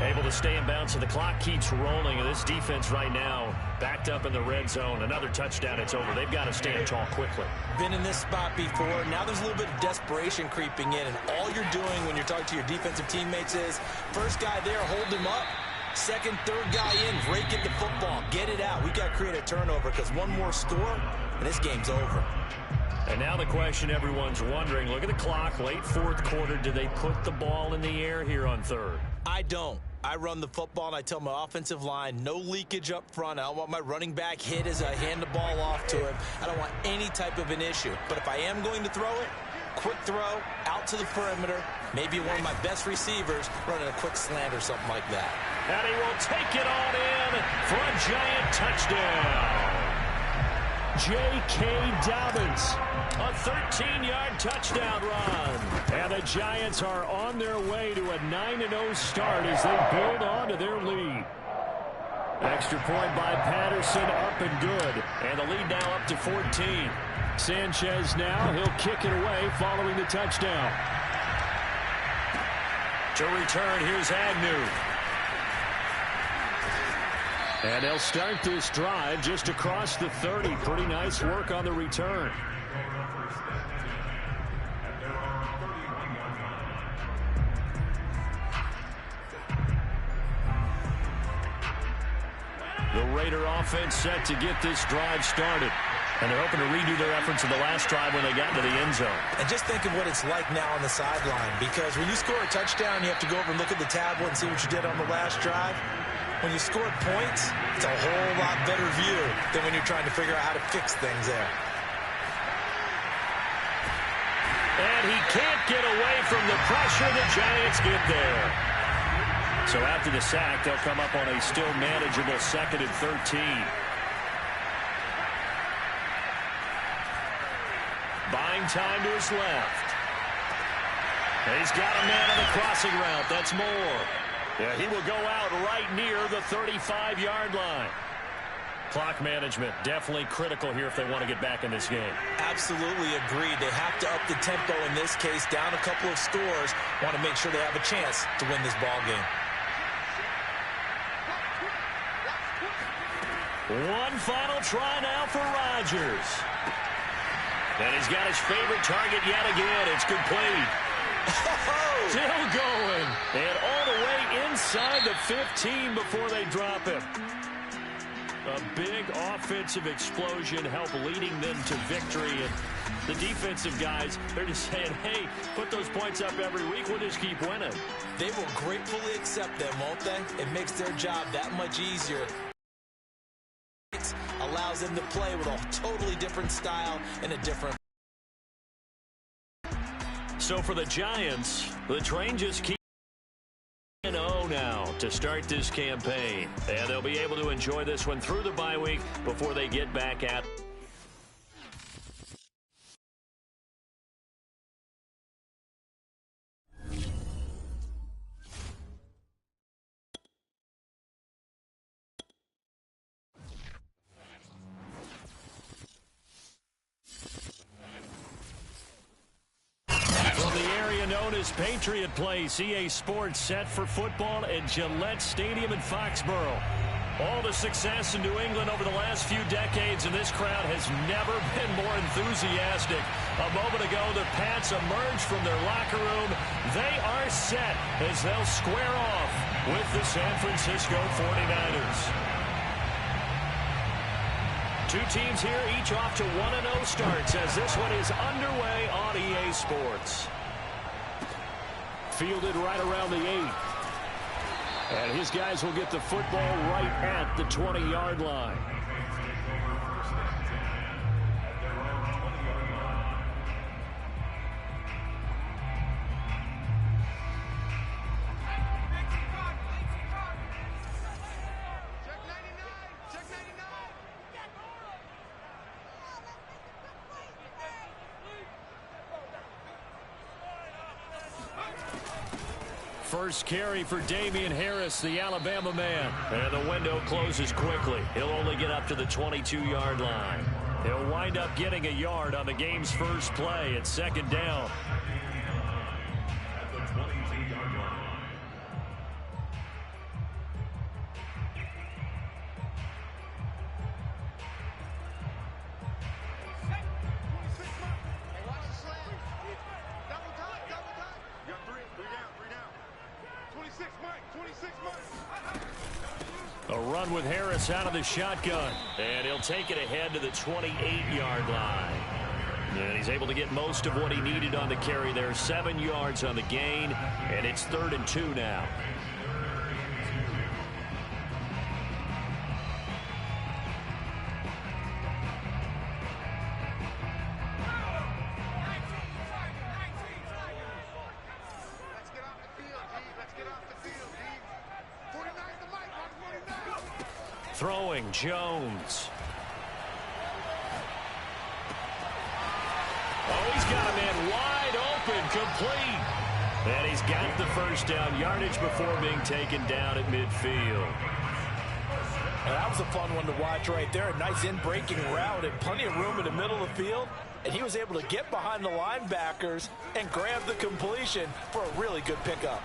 Able to stay in bounds, so the clock keeps rolling. And this defense right now backed up in the red zone. Another touchdown, it's over. They've got to stand tall quickly. Been in this spot before. Now there's a little bit of desperation creeping in. And all you're doing when you're talking to your defensive teammates is, first guy there, hold him up. Second, third guy in, rake at the football. Get it out. We've got to create a turnover because one more score, and this game's over. And now the question everyone's wondering, look at the clock, late 4th quarter. Do they put the ball in the air here on 3rd? I don't. I run the football, and I tell my offensive line, no leakage up front. I don't want my running back hit as I hand the ball off to him. I don't want any type of an issue. But if I am going to throw it, quick throw, out to the perimeter, maybe one of my best receivers running a quick slant or something like that. And he will take it on in for a Giant touchdown. J.K. Dobbins, a 13-yard touchdown run. And the Giants are on their way to a 9-0 start as they build on to their lead. Extra point by Patterson, up and good. And the lead now up to 14. Sanchez now, he'll kick it away following the touchdown. To return, here's Agnew. And they'll start this drive just across the 30. Pretty nice work on the return. The Raider offense set to get this drive started. And they're hoping to redo their efforts in the last drive when they got into the end zone. And just think of what it's like now on the sideline. Because when you score a touchdown, you have to go over and look at the tablet and see what you did on the last drive. When you scored points, it's a whole lot better view than when you're trying to figure out how to fix things there. And he can't get away from the pressure. The Giants get there. So after the sack, they'll come up on a still manageable 2nd and 13. Buying time to his left. And he's got a man on the crossing route. That's Moore. Yeah, he will go out right near the 35-yard line. Clock management definitely critical here if they want to get back in this game. Absolutely agreed. They have to up the tempo in this case, down a couple of scores. Want to make sure they have a chance to win this ball game. One final try now for Rodgers. And he's got his favorite target yet again. It's complete. Still going. And all the way inside the 15 before they drop him. A big offensive explosion helped leading them to victory. And the defensive guys, they're just saying, hey, put those points up every week. We'll just keep winning. They will gratefully accept them, won't they? It makes their job that much easier. allows them to play with a totally different style and a different. So for the Giants, the train just keeps 0 now to start this campaign. And they'll be able to enjoy this one through the bye week before they get back at Patriot Place, EA Sports set for football at Gillette Stadium in Foxborough. All the success in New England over the last few decades, and this crowd has never been more enthusiastic. A moment ago, the Pats emerged from their locker room. They are set as they'll square off with the San Francisco 49ers. Two teams here, each off to 1-0 starts as this one is underway on EA Sports. Fielded right around the 8. And his guys will get the football right at the 20-yard line. First carry for Damian Harris, the Alabama man. And the window closes quickly. He'll only get up to the 22-yard line. He'll wind up getting a yard on the game's first play at second down. At the 22-yard line. A run with Harris out of the shotgun. And he'll take it ahead to the 28-yard line. And he's able to get most of what he needed on the carry there. 7 yards on the gain. And it's 3rd and 2 now. Throwing Jones. Oh, he's got a man wide open, complete. And he's got the first down yardage before being taken down at midfield. And that was a fun one to watch right there. A nice in-breaking route and plenty of room in the middle of the field. And he was able to get behind the linebackers and grab the completion for a really good pickup.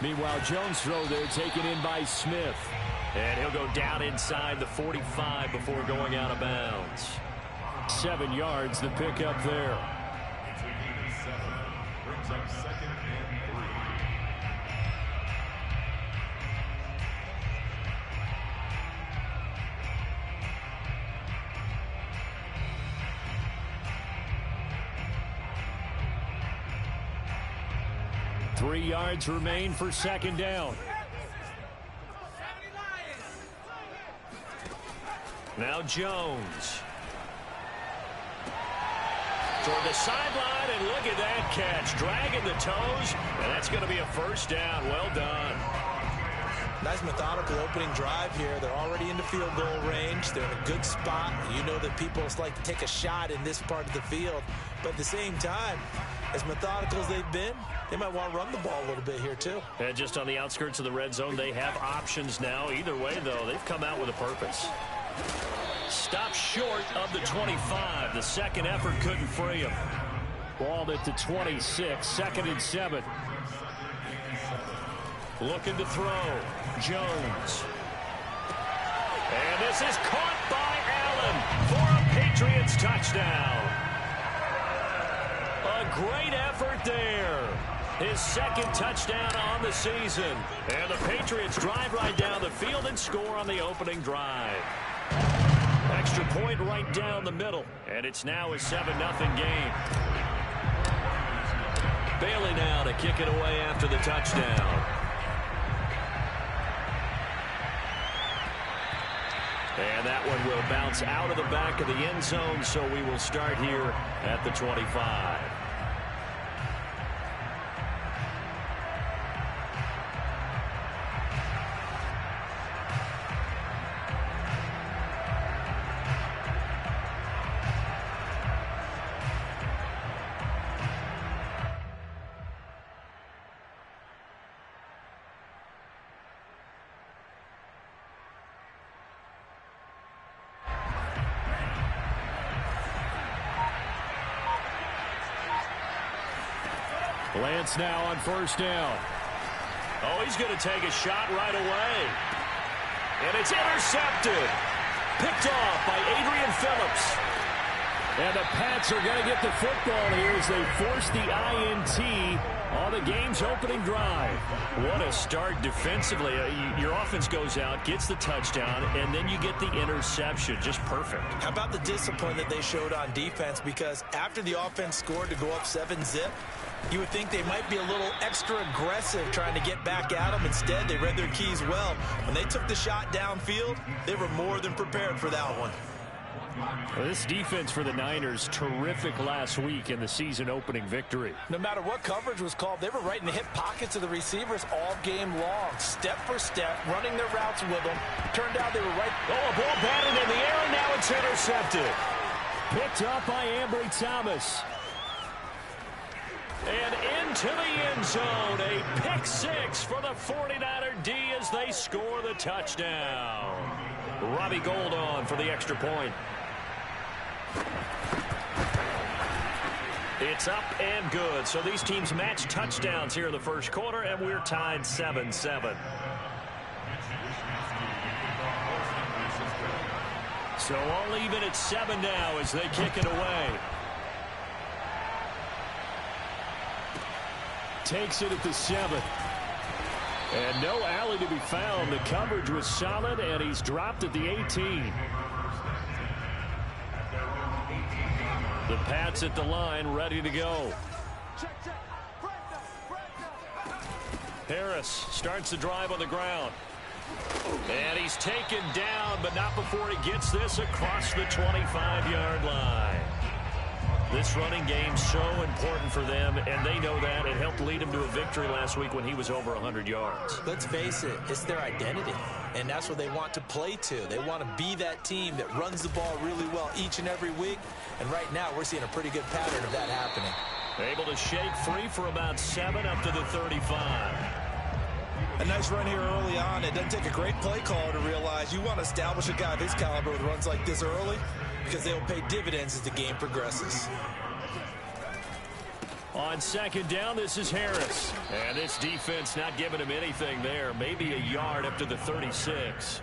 Meanwhile, Jones' throw there taken in by Smith. And he'll go down inside the 45 before going out of bounds. 7 yards, the pickup there. Brings up 2nd and 3. 3 yards remain for second down. Now Jones. Toward the sideline, and look at that catch. Dragging the toes, and that's going to be a first down. Well done. Nice methodical opening drive here. They're already into field goal range. They're in a good spot. You know that people like to take a shot in this part of the field. But at the same time, as methodical as they've been, they might want to run the ball a little bit here too. And just on the outskirts of the red zone, they have options now. Either way, though, they've come out with a purpose. Stop short of the 25. The second effort couldn't free him. Ball at the 26. 2nd and 7. Looking to throw. Jones. And this is caught by Allen for a Patriots touchdown. A great effort there. His 2nd touchdown on the season. And the Patriots drive right down the field and score on the opening drive. Extra point right down the middle. And it's now a 7-0 game. Bailey now to kick it away after the touchdown. And that one will bounce out of the back of the end zone, so we will start here at the 25. Lance now on first down. Oh, he's going to take a shot right away. And it's intercepted. Picked off by Adrian Phillips. And the Pats are going to get the football here as they force the INT on the game's opening drive. What a start defensively. Your offense goes out, gets the touchdown, and then you get the interception. Just perfect. How about the discipline that they showed on defense? Because after the offense scored to go up 7-zip, you would think they might be a little extra aggressive trying to get back at them. Instead, they read their keys well. When they took the shot downfield, they were more than prepared for that one. Well, this defense for the Niners, terrific last week in the season-opening victory. No matter what coverage was called, they were right in the hip pockets of the receivers all game long, step for step, running their routes with them. Turned out they were right. Oh, a ball batted in the air, and now it's intercepted. Picked up by Ambry Thomas. And into the end zone, a pick six for the 49er D as they score the touchdown. Robbie Gould on for the extra point. It's up and good. So these teams match touchdowns here in the first quarter, and we're tied 7-7. So all even at 7 now as they kick it away. Takes it at the 7. And no alley to be found. The coverage was solid, and he's dropped at the 18. The Pats at the line, ready to go. Harris starts the drive on the ground. And he's taken down, but not before he gets this across the 25-yard line. This running game's so important for them, and they know that. It helped lead him to a victory last week when he was over 100 yards. Let's face it, it's their identity, and that's what they want to play to. They want to be that team that runs the ball really well each and every week, and right now we're seeing a pretty good pattern of that happening. Able to shake free for about 7 up to the 35. A nice run here early on. It doesn't take a great play caller to realize you want to establish a guy of his caliber with runs like this early, because they'll pay dividends as the game progresses. On second down, this is Harris. And this defense not giving him anything there. Maybe a yard up to the 36.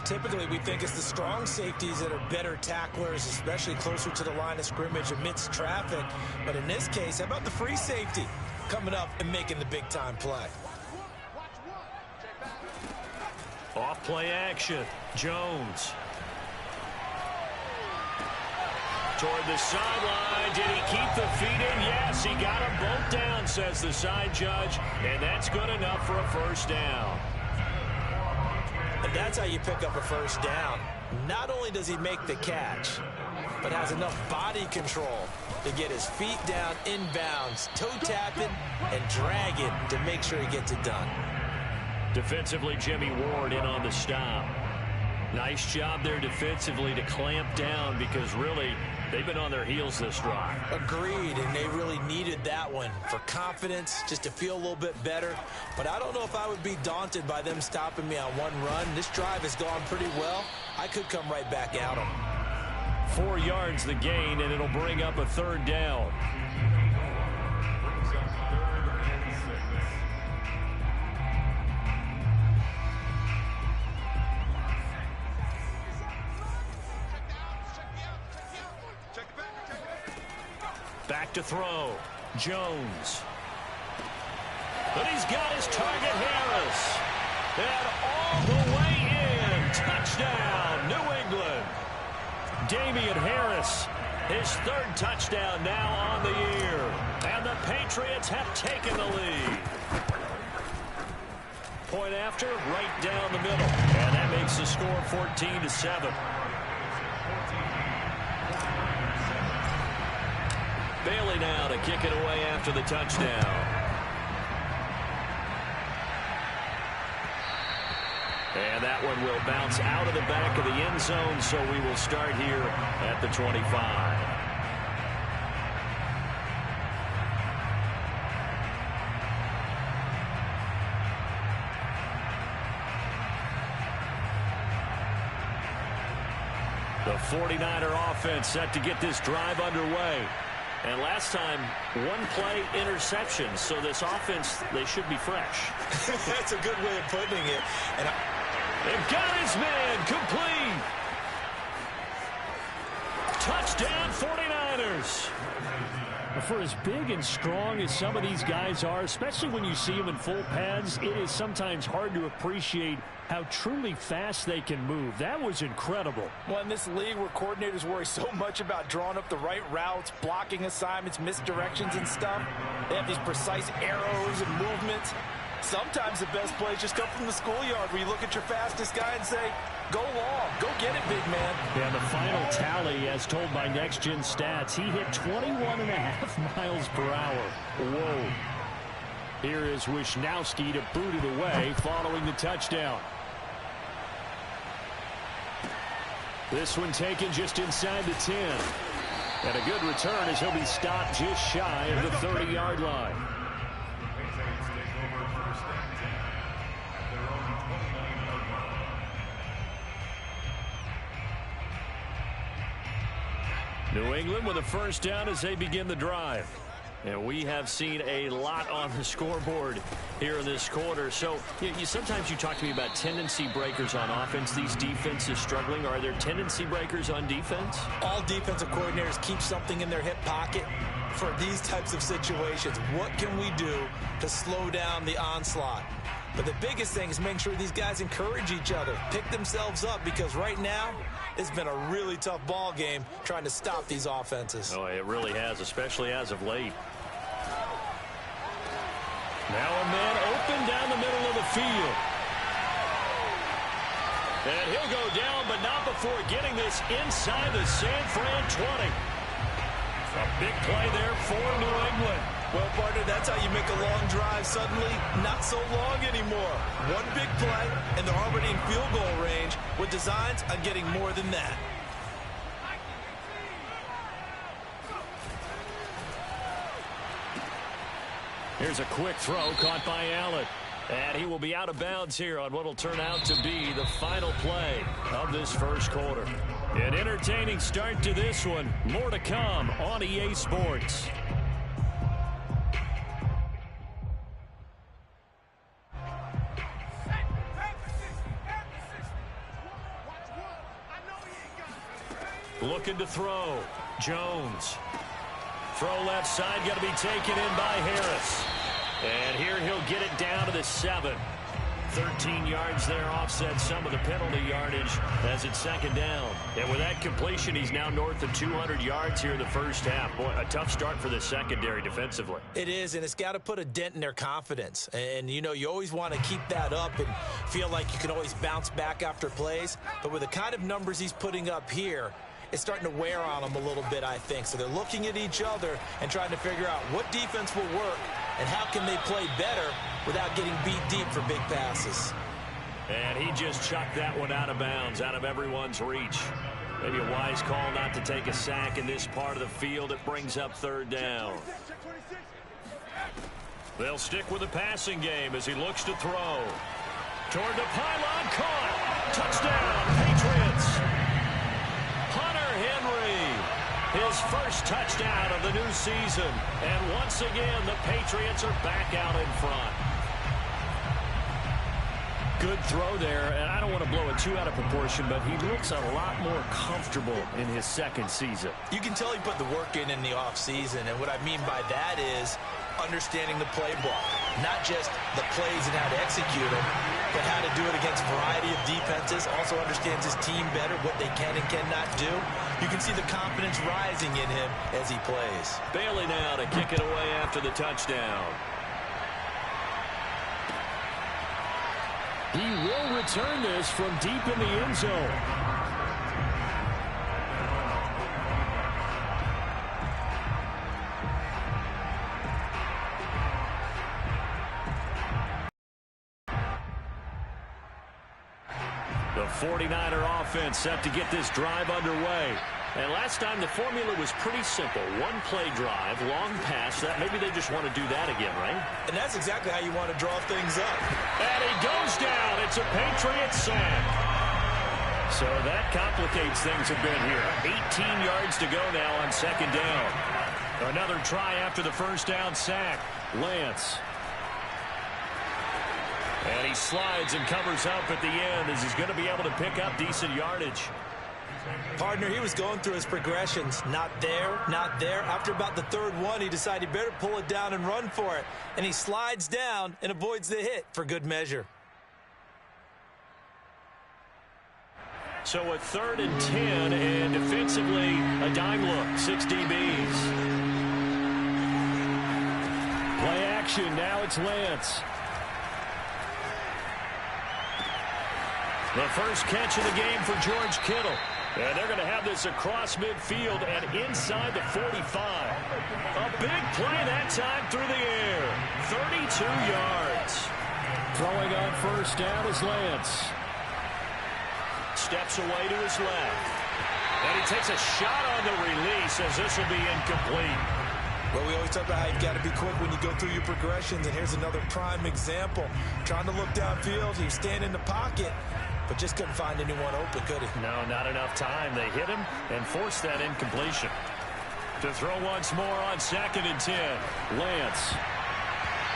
Typically, we think it's the strong safeties that are better tacklers, especially closer to the line of scrimmage amidst traffic. But in this case, how about the free safety coming up and making the big-time play? Off play action. Jones. Toward the sideline. Did he keep the feet in? Yes, he got them both down, says the side judge. And that's good enough for a first down. And that's how you pick up a first down. Not only does he make the catch, but has enough body control to get his feet down inbounds, toe tapping, and dragging to make sure he gets it done. Defensively, Jimmy Ward in on the stop. Nice job there defensively to clamp down because really they've been on their heels this drive. Agreed, and they really needed that one for confidence, just to feel a little bit better. But I don't know if I would be daunted by them stopping me on one run. This drive has gone pretty well. I could come right back at them. 4 yards the gain, and it'll bring up a third down. Back to throw. Jones. But he's got his target, Harris. And all the way in. Touchdown, New England. Damian Harris, his third touchdown now on the year. And the Patriots have taken the lead. Point after, right down the middle. And that makes the score 14-7. Bailey now to kick it away after the touchdown. And that one will bounce out of the back of the end zone, so we will start here at the 25. The 49er offense set to get this drive underway. And last time, one play interception. So this offense, they should be fresh. That's a good way of putting it. And they've got his man complete. Touchdown 49ers. For as big and strong as some of these guys are, especially when you see them in full pads, it is sometimes hard to appreciate how truly fast they can move. That was incredible. Well, in this league where coordinators worry so much about drawing up the right routes, blocking assignments, misdirections and stuff, they have these precise arrows and movements. Sometimes the best plays just come from the schoolyard where you look at your fastest guy and say, go long, go get it, big man. Yeah, the final tally, as told by Next Gen Stats, he hit 21.5 miles per hour. Whoa. Here is Wisnowski to boot it away following the touchdown. This one taken just inside the 10. And a good return as he'll be stopped just shy of the 30-yard line. New England with a first down as they begin the drive. And we have seen a lot on the scoreboard here in this quarter. So sometimes you talk to me about tendency breakers on offense. These defenses struggling. Are there tendency breakers on defense? All defensive coordinators keep something in their hip pocket for these types of situations. What can we do to slow down the onslaught? But the biggest thing is making sure these guys encourage each other, pick themselves up, because right now it's been a really tough ball game trying to stop these offenses. Oh, it really has, especially as of late. Now a man open down the middle of the field. And he'll go down, but not before getting this inside the San Fran 20. A big play there for New England. Well, partner, that's how you make a long drive suddenly not so long anymore. One big play, and they're already in field goal range with designs on getting more than that. Here's a quick throw caught by Allen. And he will be out of bounds here on what will turn out to be the final play of this first quarter. An entertaining start to this one. More to come on EA Sports. Looking to throw. Jones. Throw left side, got to be taken in by Harris. And here he'll get it down to the 7. 13 yards there, offset some of the penalty yardage as it's second down. And with that completion, he's now north of 200 yards here in the first half. Boy, a tough start for the secondary defensively. It is, and it's got to put a dent in their confidence. And, you know, you always want to keep that up and feel like you can always bounce back after plays. But with the kind of numbers he's putting up here, it's starting to wear on them a little bit, I think. So they're looking at each other and trying to figure out what defense will work and how can they play better without getting beat deep for big passes. And he just chucked that one out of bounds, out of everyone's reach. Maybe a wise call not to take a sack in this part of the field. It brings up third down. They'll stick with the passing game as he looks to throw. Toward the pylon, caught. Touchdown, Patriots. His first touchdown of the new season. And once again, the Patriots are back out in front. Good throw there, and I don't want to blow it too out of proportion, but he looks a lot more comfortable in his second season. You can tell he put the work in the offseason, and what I mean by that is understanding the playbook. Not just the plays and how to execute them, but how to do it against a variety of defenses. Also understands his team better, what they can and cannot do. You can see the confidence rising in him as he plays. Bailey now to kick it away after the touchdown. He will return this from deep in the end zone. The 49er offense set to get this drive underway. And last time the formula was pretty simple. One play drive, long pass. That maybe they just want to do that again, right? And that's exactly how you want to draw things up. And he goes down. It's a Patriots sack. So that complicates things a bit here. 18 yards to go now on second down. Another try after the first down sack. Lance. And he slides and covers up at the end as he's going to be able to pick up decent yardage. Partner, he was going through his progressions. Not there, not there. After about the third one, he decided he better pull it down and run for it. And he slides down and avoids the hit for good measure. So a 3rd and 10, and defensively, a dime look. 6 DBs. Play action. Now it's Lance. The first catch of the game for George Kittle. And they're going to have this across midfield and inside the 45. A big play that time through the air. 32 yards. Throwing on first down is Lance. Steps away to his left. And he takes a shot on the release as this will be incomplete. Well, we always talk about how you've got to be quick when you go through your progressions, and here's another prime example. Trying to look downfield, he was standing in the pocket, but just couldn't find anyone open, could he? No, not enough time. They hit him and forced that incompletion. To throw once more on 2nd and 10, Lance.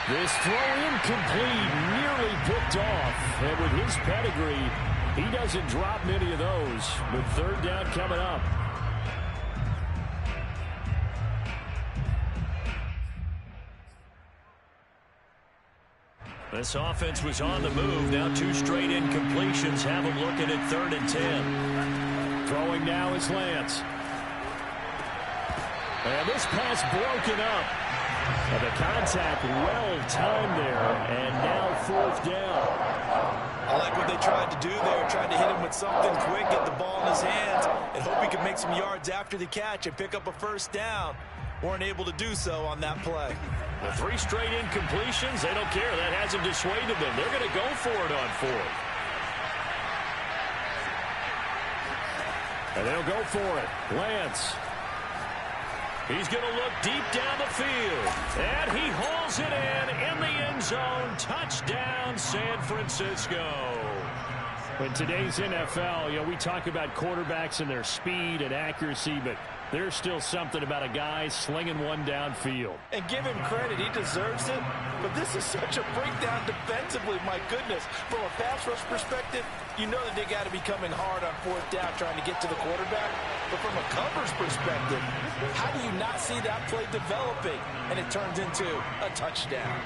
This throw incomplete, nearly picked off. And with his pedigree, he doesn't drop many of those. With 3rd down coming up. This offense was on the move. Now 2 straight incompletions have them looking at 3rd and 10. Throwing now is Lance. And this pass broken up. And the contact well timed there. And now 4th down. I like what they tried to do there. Tried to hit him with something quick, get the ball in his hands, and hope he could make some yards after the catch and pick up a first down. Weren't able to do so on that play. The 3 straight incompletions, they don't care. That hasn't dissuaded them. They're going to go for it on 4th. And they'll go for it. Lance. He's going to look deep down the field. And he hauls it in the end zone. Touchdown, San Francisco. In today's NFL, we talk about quarterbacks and their speed and accuracy, but there's still something about a guy slinging one downfield. And give him credit, he deserves it. But this is such a breakdown defensively, my goodness. From a pass rush perspective, you know that they got to be coming hard on 4th down trying to get to the quarterback. But from a coverage perspective, how do you not see that play developing? And it turns into a touchdown.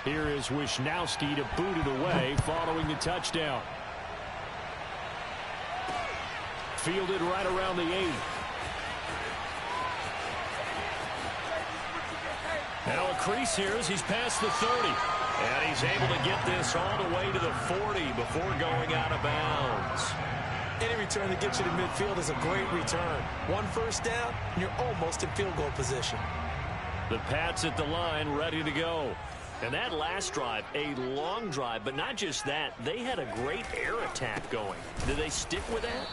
Here is Wisnowski to boot it away following the touchdown. Fielded right around the 8. Now a crease here as he's past the 30. And he's able to get this all the way to the 40 before going out of bounds. Any return that gets you to midfield is a great return. 1 first down, and you're almost in field goal position. The Pats at the line ready to go. And that last drive, a long drive, but not just that. They had a great air attack going. Did they stick with that?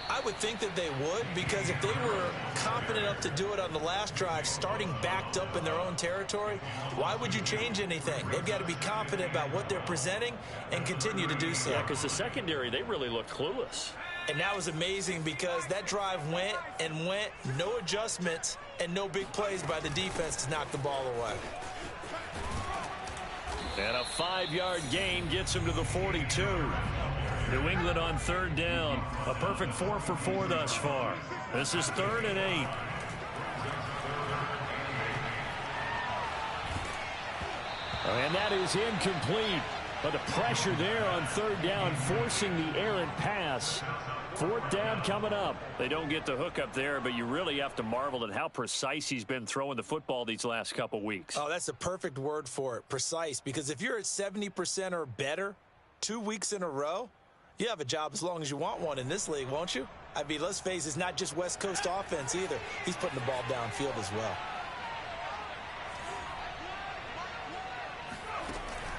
I would think that they would, because if they were confident enough to do it on the last drive, starting backed up in their own territory, why would you change anything? They've got to be confident about what they're presenting and continue to do so. Yeah, because the secondary, they really looked clueless. And that was amazing because that drive went and went, no adjustments, and no big plays by the defense to knock the ball away. And a 5-yard gain gets him to the 42. New England on 3rd down. A perfect 4 for 4 thus far. This is 3rd and 8. And that is incomplete. But the pressure there on third down, forcing the errant pass. Fourth down coming up. They don't get the hook up there, but you really have to marvel at how precise he's been throwing the football these last couple weeks. Oh, that's the perfect word for it, precise. Because if you're at 70% or better 2 weeks in a row, you have a job as long as you want one in this league, won't you? I mean, let's face it, it's not just West Coast offense either. He's putting the ball downfield as well.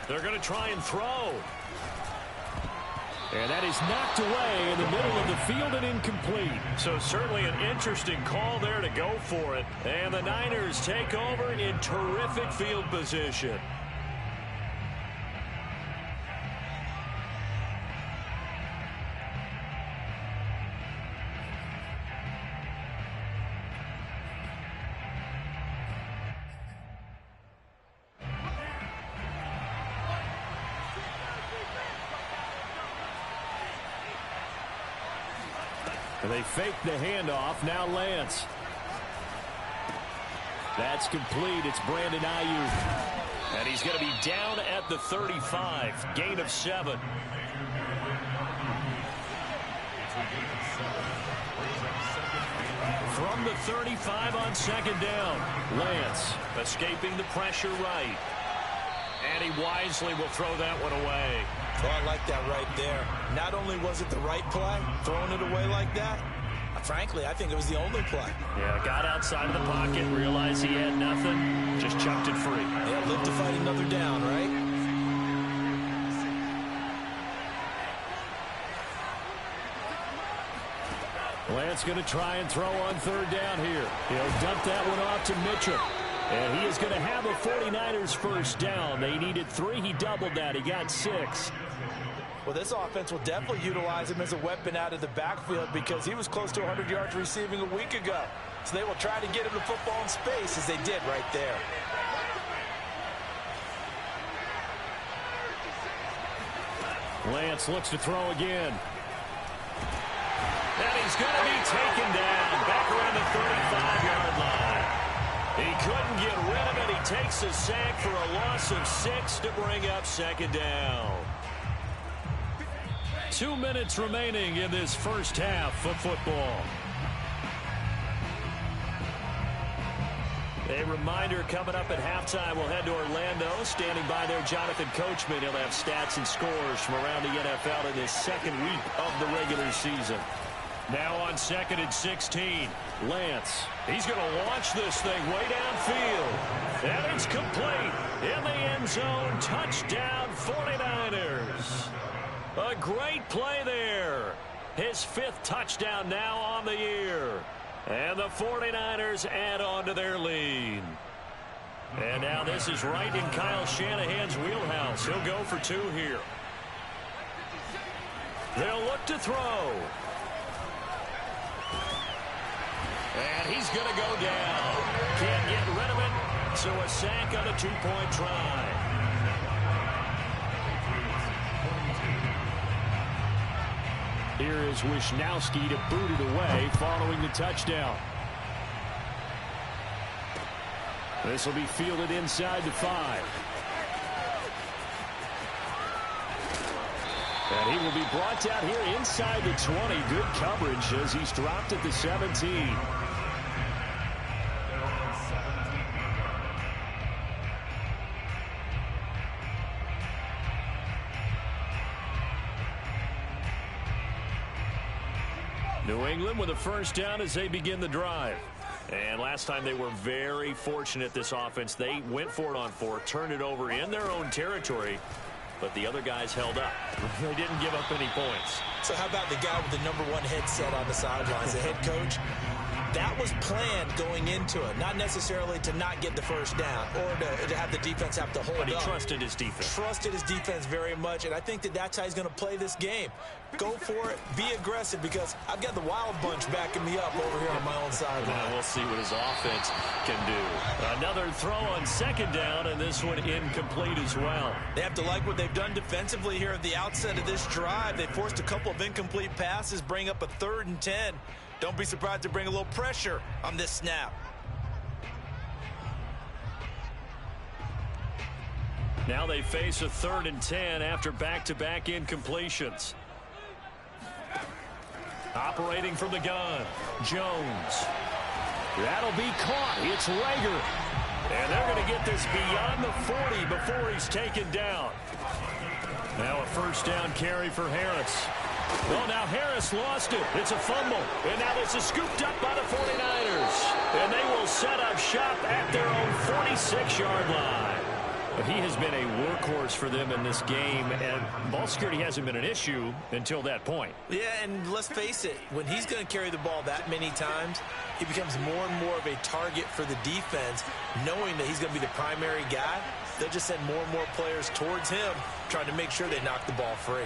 They're going to try and throw. And that is knocked away in the middle of the field and incomplete. So certainly an interesting call there to go for it. And the Niners take over in terrific field position. And they fake the handoff. Now Lance. That's complete. It's Brandon Ayuk. And he's going to be down at the 35. Gain of 7. From the 35 on second down. Lance escaping the pressure right. And he wisely will throw that one away. Oh, I like that right there. Not only was it the right play, throwing it away like that, frankly, I think it was the only play. Yeah, got outside of the pocket, realized he had nothing, just chucked it free. Yeah, live to fight another down, right? Lance going to try and throw on third down here. He'll dump that one off to Mitchell. And he is going to have a 49ers first down. They needed 3. He doubled that. He got 6. Well, this offense will definitely utilize him as a weapon out of the backfield because he was close to 100 yards receiving a week ago. So they will try to get him the football in space as they did right there. Lance looks to throw again. And he's going to be taken down back around the 35-yard line. He couldn't get rid of it. He takes a sack for a loss of 6 to bring up second down. 2 minutes remaining in this first half of football. A reminder coming up at halftime. We'll head to Orlando. Standing by there, Jonathan Coachman. He'll have stats and scores from around the NFL in this second week of the regular season. Now on 2nd and 16. Lance. He's going to launch this thing way downfield. And it's complete. In the end zone. Touchdown 49ers. A great play there. His 5th touchdown now on the year. And the 49ers add on to their lead. And now this is right in Kyle Shanahan's wheelhouse. He'll go for 2 here. They'll look to throw. And he's going to go down. Can't get rid of it. So a sack on a 2-point try. Here is Wisnowski to boot it away following the touchdown. This will be fielded inside the 5. And he will be brought down here inside the 20. Good coverage as he's dropped at the 17. New England with a first down as they begin the drive. And last time they were very fortunate, this offense. They went for it on 4, turned it over in their own territory, but the other guys held up. They didn't give up any points. So how about the guy with the #1 headset on the sidelines, the head coach? That was planned going into it, not necessarily to not get the first down or to have the defense have to hold up. But he trusted his defense. Trusted his defense very much, and I think that's how he's going to play this game. Go for it, be aggressive, because I've got the wild bunch backing me up over here on my own sideline. We'll see what his offense can do. Another throw on second down, and this one incomplete as well. They have to like what they've done defensively here at the outset of this drive. They forced a couple of incomplete passes, bring up a 3rd and 10. Don't be surprised to bring a little pressure on this snap. Now they face a 3rd and 10 after back-to-back incompletions. Operating from the gun, Jones. That'll be caught. It's Rager. And they're going to get this beyond the 40 before he's taken down. Now a first down carry for Harris. Well, now Harris lost it. It's a fumble. And now this is scooped up by the 49ers. And they will set up shop at their own 46-yard line. But he has been a workhorse for them in this game, and ball security hasn't been an issue until that point. Yeah, and let's face it, when he's going to carry the ball that many times, he becomes more and more of a target for the defense, knowing that he's going to be the primary guy. They'll just send more and more players towards him, trying to make sure they knock the ball free.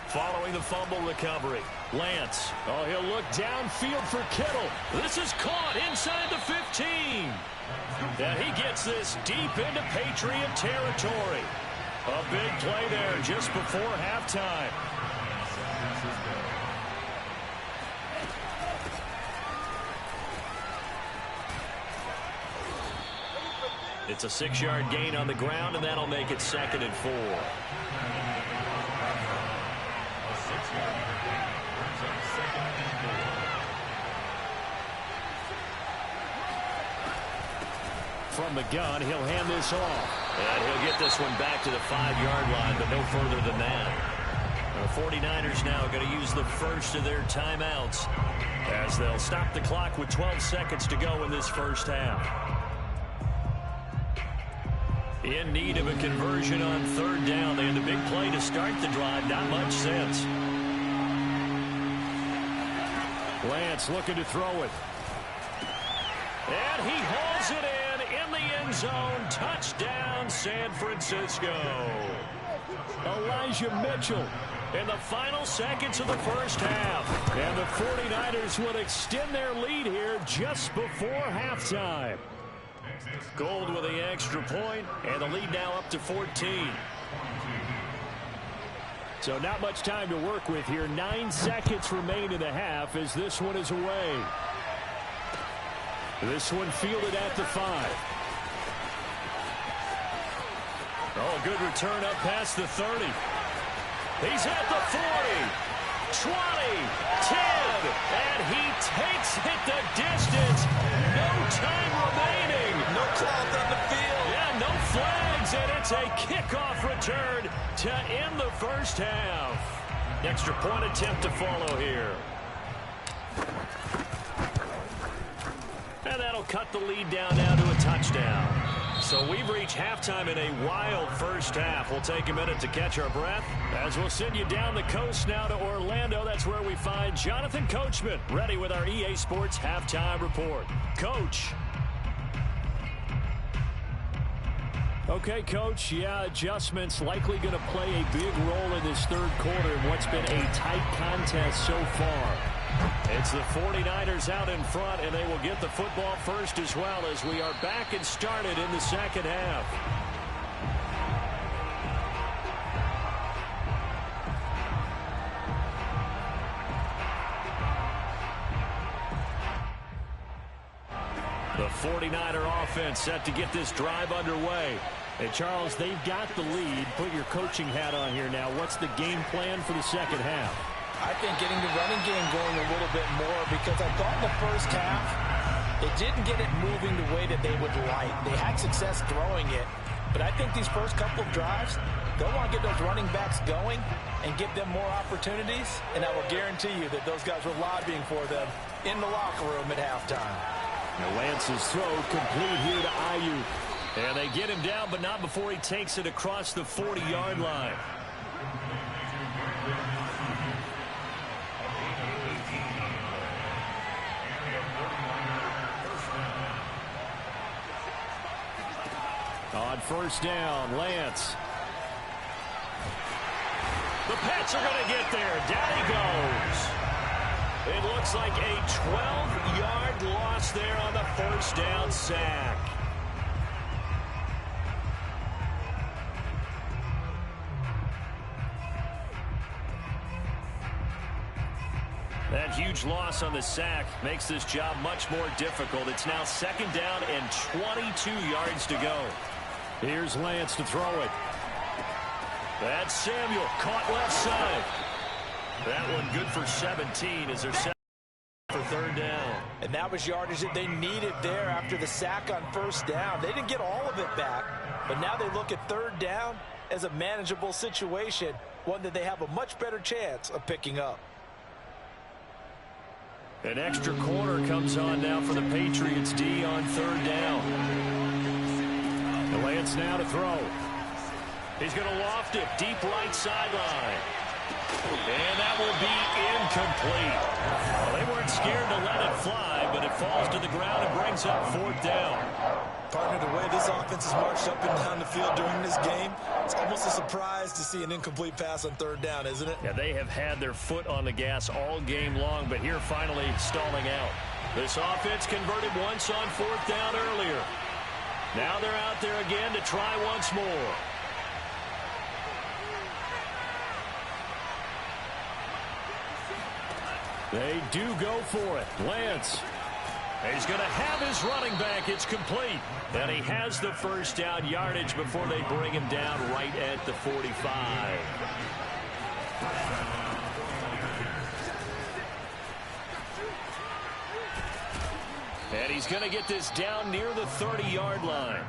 Following the fumble recovery, Lance. Oh, he'll look downfield for Kittle. This is caught inside the 15. And he gets this deep into Patriot territory. A big play there just before halftime. It's a 6-yard gain on the ground, and that'll make it 2nd and 4. From the gun, he'll hand this off. And he'll get this one back to the 5-yard line, but no further than that. The 49ers now going to use the first of their timeouts as they'll stop the clock with 12 seconds to go in this first half. In need of a conversion on 3rd down. They had the big play to start the drive. Not much sense. Lance looking to throw it. And he hauls it in the end zone. Touchdown, San Francisco. Elijah Mitchell in the final seconds of the first half. And the 49ers will extend their lead here just before halftime. Gold with the extra point, and the lead now up to 14. So not much time to work with here. 9 seconds remain in the half as this one is away. This one fielded at the 5. Oh, good return up past the 30. He's at the 40, 20, 10, and he takes it the distance. No time remaining. No cloth on the field. Yeah, no flags, and it's a kickoff return to end the first half. Extra point attempt to follow here. And that'll cut the lead down now to a touchdown. So we've reached halftime in a wild first half. We'll take a minute to catch our breath as we'll send you down the coast now to Orlando. That's where we find Jonathan Coachman ready with our EA Sports Halftime Report. Coach. Okay, Coach, yeah, adjustments likely going to play a big role in this third quarter in what's been a tight contest so far. It's the 49ers out in front, and they will get the football first as well as we are back and started in the second half. The 49er offense set to get this drive underway. Hey, Charles, they've got the lead. Put your coaching hat on here now. What's the game plan for the second half? I think getting the running game going a little bit more, because I thought in the first half it didn't get it moving the way that they would like. They had success throwing it, but I think these first couple of drives, they'll want to get those running backs going and give them more opportunities, and I will guarantee you that those guys were lobbying for them in the locker room at halftime. Now Lance's throw complete here to Ayuk. And they get him down, but not before he takes it across the 40-yard line. On first down, Lance. The Pats are going to get there. Down he goes. It looks like a 12-yard loss there on the first down sack. That huge loss on the sack makes this job much more difficult. It's now 2nd down and 22 yards to go. Here's Lance to throw it. That's Samuel, caught left side. That one good for 17 as they're set for 3rd down. And that was yardage that they needed there after the sack on 1st down. They didn't get all of it back, but now they look at 3rd down as a manageable situation, one that they have a much better chance of picking up. An extra corner comes on now for the Patriots D on 3rd down. The Lance now to throw. He's going to loft it deep right sideline. And that will be incomplete. Well, they weren't scared to let it fly, but it falls to the ground and brings up 4th down. Partner, the way this offense has marched up and down the field during this game, it's almost a surprise to see an incomplete pass on 3rd down, isn't it? Yeah, they have had their foot on the gas all game long, but here finally stalling out. This offense converted once on 4th down earlier. Now they're out there again to try once more. They do go for it. Lance. He's going to have his running back. It's complete. And he has the 1st down yardage before they bring him down right at the 45. And he's going to get this down near the 30-yard line.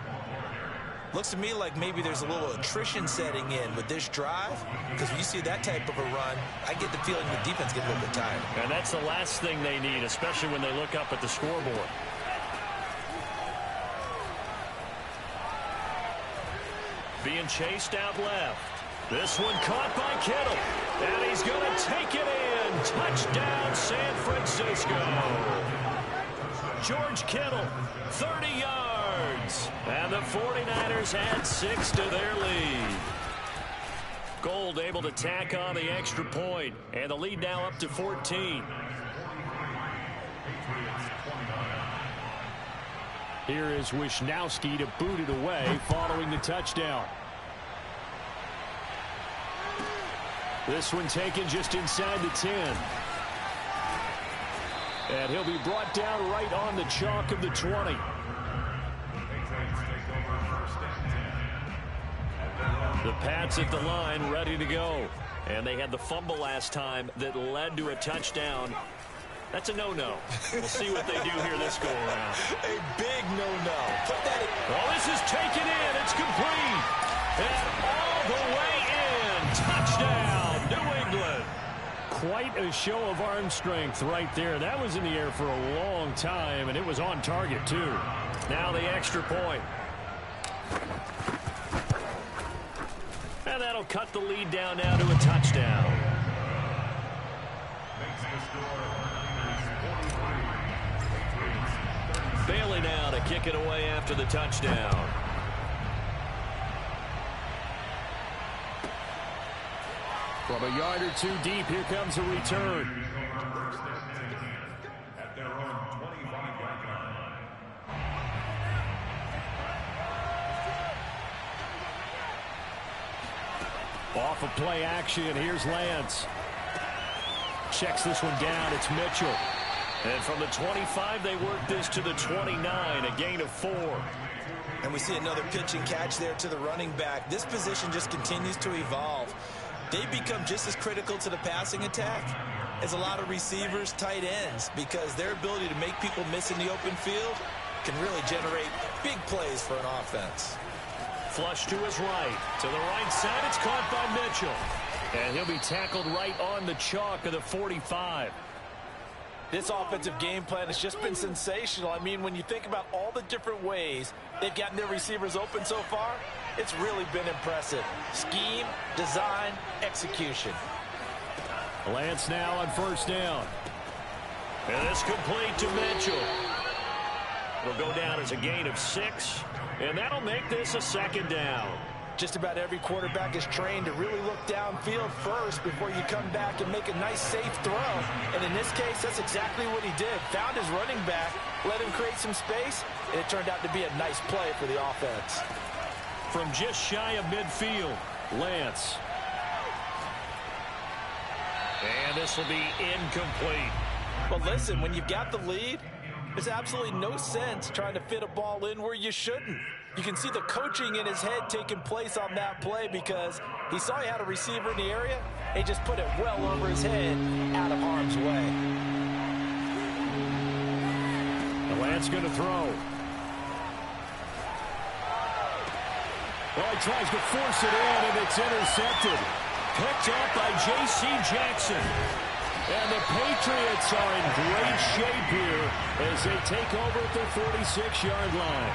Looks to me like maybe there's a little attrition setting in with this drive, because when you see that type of a run, I get the feeling the defense gets a little bit tired. And that's the last thing they need, especially when they look up at the scoreboard. Being chased out left. This one caught by Kittle. And he's going to take it in. Touchdown, San Francisco. George Kittle, 30 yards. And the 49ers add 6 to their lead. Gold able to tack on the extra point. And the lead now up to 14. Here is Wisnowski to boot it away following the touchdown. This one taken just inside the 10. And he'll be brought down right on the chalk of the 20. The Pats at the line ready to go. And they had the fumble last time that led to a touchdown. That's a no-no. We'll see what they do here this go-around. A big no-no. Put that in. Oh, this is taken in. It's complete. And all the way in. Touchdown, New England. Quite a show of arm strength right there. That was in the air for a long time, and it was on target, too. Now the extra point. And that'll cut the lead down now to a touchdown. Bailey now to kick it away after the touchdown. From a yard or two deep, here comes a return. At their own 25-yard line. Off of play action, here's Lance. Checks this one down, it's Mitchell. And from the 25, they work this to the 29, a gain of 4. And we see another pitch and catch there to the running back. This position just continues to evolve. They become just as critical to the passing attack as a lot of receivers, tight ends, because their ability to make people miss in the open field can really generate big plays for an offense. Flush to his right. To the right side, it's caught by Mitchell. And he'll be tackled right on the chalk of the 45. This offensive game plan has just been sensational. I mean, when you think about all the different ways they've gotten their receivers open so far, it's really been impressive. Scheme, design, execution. Lance now on 1st down. And it's complete to Mitchell. It'll go down as a gain of 6. And that'll make this a 2nd down. Just about every quarterback is trained to really look downfield first before you come back and make a nice, safe throw. And in this case, that's exactly what he did. Found his running back, let him create some space, and it turned out to be a nice play for the offense. From just shy of midfield, Lance. And this will be incomplete. Well, listen, when you've got the lead, there's absolutely no sense trying to fit a ball in where you shouldn't. You can see the coaching in his head taking place on that play because he saw he had a receiver in the area. He just put it well over his head, out of harm's way. The Lance going to throw. Well, he tries to force it in, and it's intercepted. Picked up by J.C. Jackson. And the Patriots are in great shape here as they take over at their 46-yard line.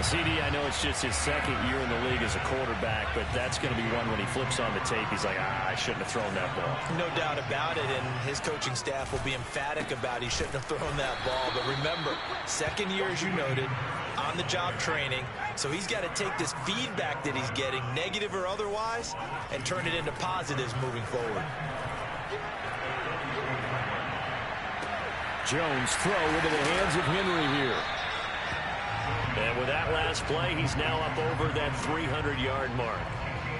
CD, I know it's just his second year in the league as a quarterback, but that's going to be one when he flips on the tape, he's like, I shouldn't have thrown that ball. No doubt about it, and his coaching staff will be emphatic about he shouldn't have thrown that ball. But remember, second year, as you noted, on-the-job training, so he's got to take this feedback that he's getting, negative or otherwise, and turn it into positives moving forward. Jones throw into the hands of Henry here. And with that last play, he's now up over that 300-yard mark.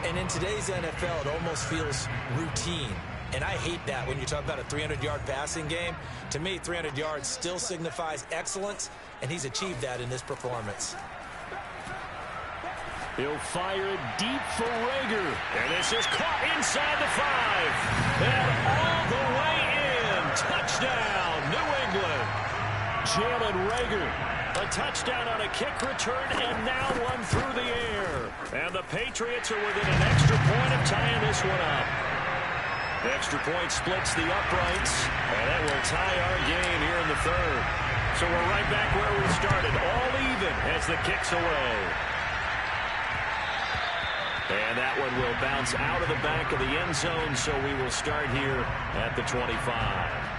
And in today's NFL, it almost feels routine. And I hate that when you talk about a 300-yard passing game. To me, 300 yards still signifies excellence, and he's achieved that in this performance. He'll fire it deep for Reagor. And this is caught inside the 5. And all the way in. Touchdown, New England. Jalen Reagor. A touchdown on a kick return, and now one through the air. And the Patriots are within an extra point of tying this one up. The extra point splits the uprights, and that will tie our game here in the third. So we're right back where we started, all even as the kick's away. And that one will bounce out of the back of the end zone, so we will start here at the 25.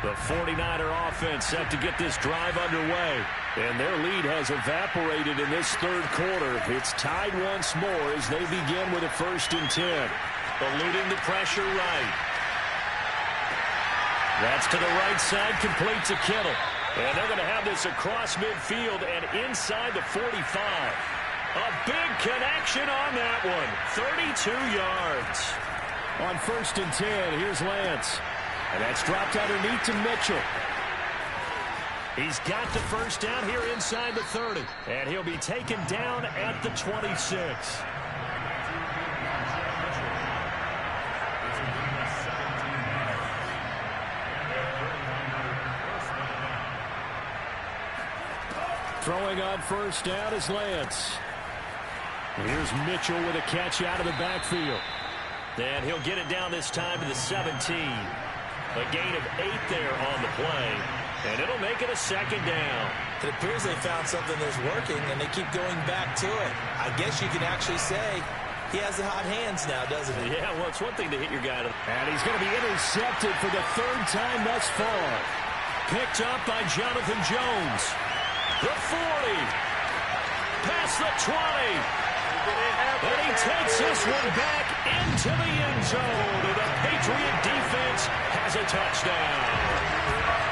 The 49er offense set to get this drive underway. And their lead has evaporated in this third quarter. It's tied once more as they begin with a 1st and 10. Eluding the pressure right. That's to the right side, complete to Kittle. And they're going to have this across midfield and inside the 45. A big connection on that one. 32 yards. On 1st and 10, here's Lance. And that's dropped underneath to Mitchell. He's got the first down here inside the 30. And he'll be taken down at the 26. Throwing on 1st down is Lance. Here's Mitchell with a catch out of the backfield. And he'll get it down this time to the 17. A gain of 8 there on the play. And it'll make it a 2nd down. It appears they found something that's working, and they keep going back to it. I guess you can actually say he has the hot hands now, doesn't he? Yeah, well, it's one thing to hit your guy. And he's going to be intercepted for the 3rd time thus far. Picked up by Jonathan Jones. The 40. Past the 20. And he takes this one back into the end zone. And the Patriot defense has a touchdown.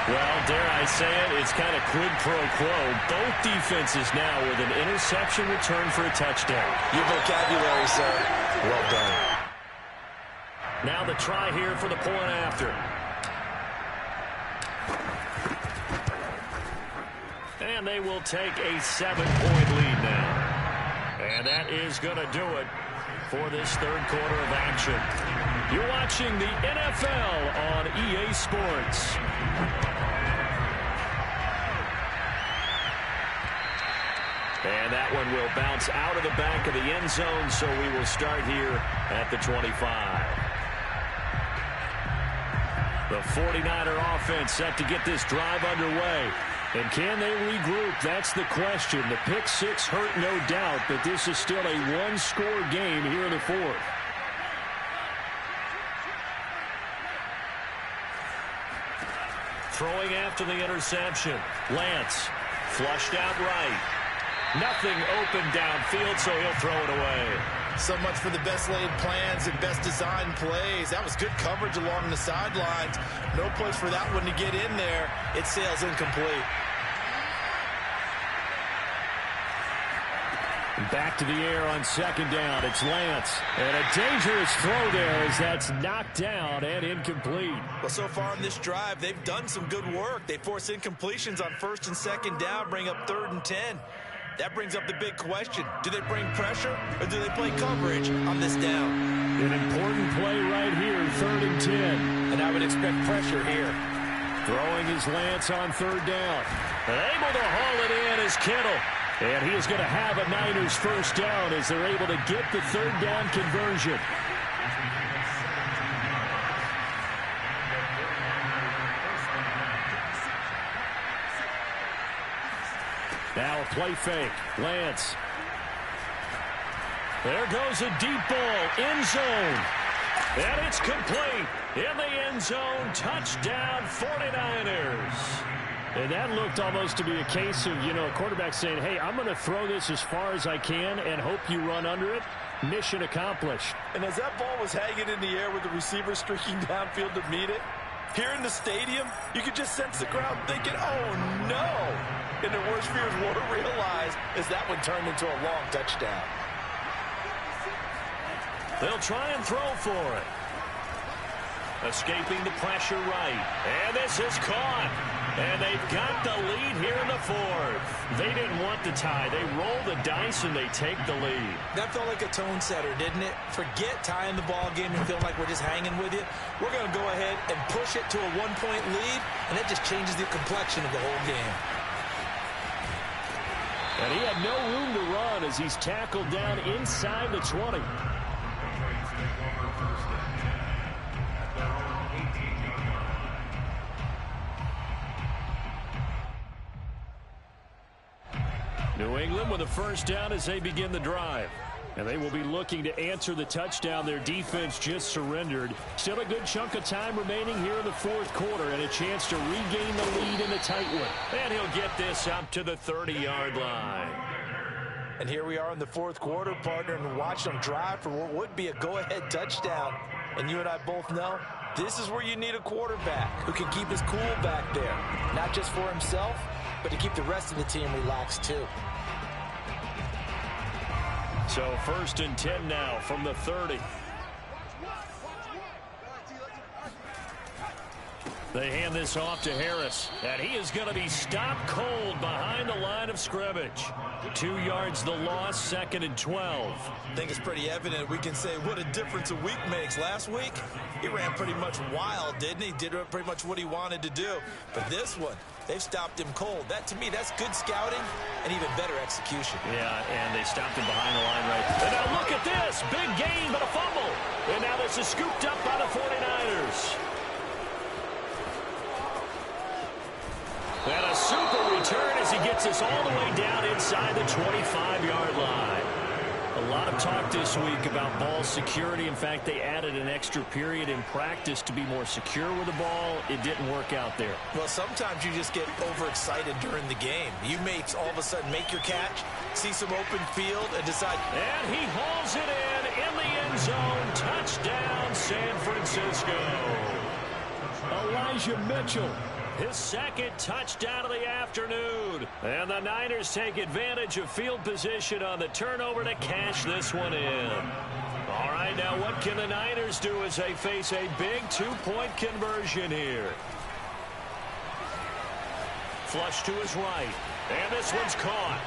Well, dare I say it, it's kind of quid pro quo. Both defenses now with an interception return for a touchdown. Your vocabulary, sir. Well done. Now the try here for the point after. And they will take a 7-point lead now. And that is going to do it for this third quarter of action. You're watching the NFL on EA Sports. And that one will bounce out of the back of the end zone, so we will start here at the 25. The 49er offense set to get this drive underway. And can they regroup? That's the question. The pick 6 hurt, no doubt, but this is still a one-score game here in the 4th. Throwing after the interception. Lance flushed out right. Nothing open downfield, so he'll throw it away. So much for the best laid plans and best designed plays. That was good coverage along the sidelines. No place for that one to get in there. It sails incomplete. Back to the air on second down. It's Lance. And a dangerous throw there as that's knocked down and incomplete. Well, so far in this drive, they've done some good work. They force incompletions on first and second down, bring up 3rd and 10. That brings up the big question. Do they bring pressure or do they play coverage on this down? An important play right here, 3rd and 10. And I would expect pressure here. Throwing is Lance on 3rd down. Able to haul it in is Kittle. And he is going to have a Niners first down as they're able to get the 3rd down conversion. Now a play fake. Lance. There goes a deep ball. End zone. And it's complete. In the end zone. Touchdown 49ers. And that looked almost to be a case of, a quarterback saying, hey, I'm going to throw this as far as I can and hope you run under it. Mission accomplished. And as that ball was hanging in the air with the receiver streaking downfield to meet it, here in the stadium, you could just sense the crowd thinking, oh, no. And their worst fears won't realize as that one turned into a long touchdown. They'll try and throw for it. Escaping the pressure right. And this is caught. And they've got the lead here in the 4th. They didn't want the tie. They roll the dice and they take the lead. That felt like a tone setter, didn't it? Forget tying the ball game and feeling like we're just hanging with you. We're going to go ahead and push it to a 1-point lead, and that just changes the complexion of the whole game. And he had no room to run as he's tackled down inside the 20. New England with a first down as they begin the drive. And they will be looking to answer the touchdown their defense just surrendered. Still a good chunk of time remaining here in the 4th quarter and a chance to regain the lead in the tight one. And he'll get this up to the 30-yard line. And here we are in the 4th quarter, partner, and watch them drive for what would be a go-ahead touchdown. And you and I both know this is where you need a quarterback who can keep his cool back there. Not just for himself, but to keep the rest of the team relaxed too. So 1st and 10 now from the 30. They hand this off to Harris, and he is going to be stopped cold behind the line of scrimmage. 2 yards the loss, 2nd and 12. I think it's pretty evident we can say what a difference a week makes. Last week, he ran pretty much wild, didn't he? Did pretty much what he wanted to do. But this one, they've stopped him cold. That, to me, that's good scouting and even better execution. Yeah, and they stopped him behind the line right. And now look at this. Big gain, but a fumble. And now this is scooped up by the 49ers. And a super return as he gets us all the way down inside the 25-yard line. A lot of talk this week about ball security. In fact, they added an extra period in practice to be more secure with the ball. It didn't work out there. Well, sometimes you just get overexcited during the game. You may all of a sudden make your catch, see some open field, and decide. And he hauls it in the end zone. Touchdown, San Francisco. Elijah Mitchell. His 2nd touchdown of the afternoon. And the Niners take advantage of field position on the turnover to cash this one in. All right, now what can the Niners do as they face a big 2-point conversion here? Flush to his right. And this one's caught.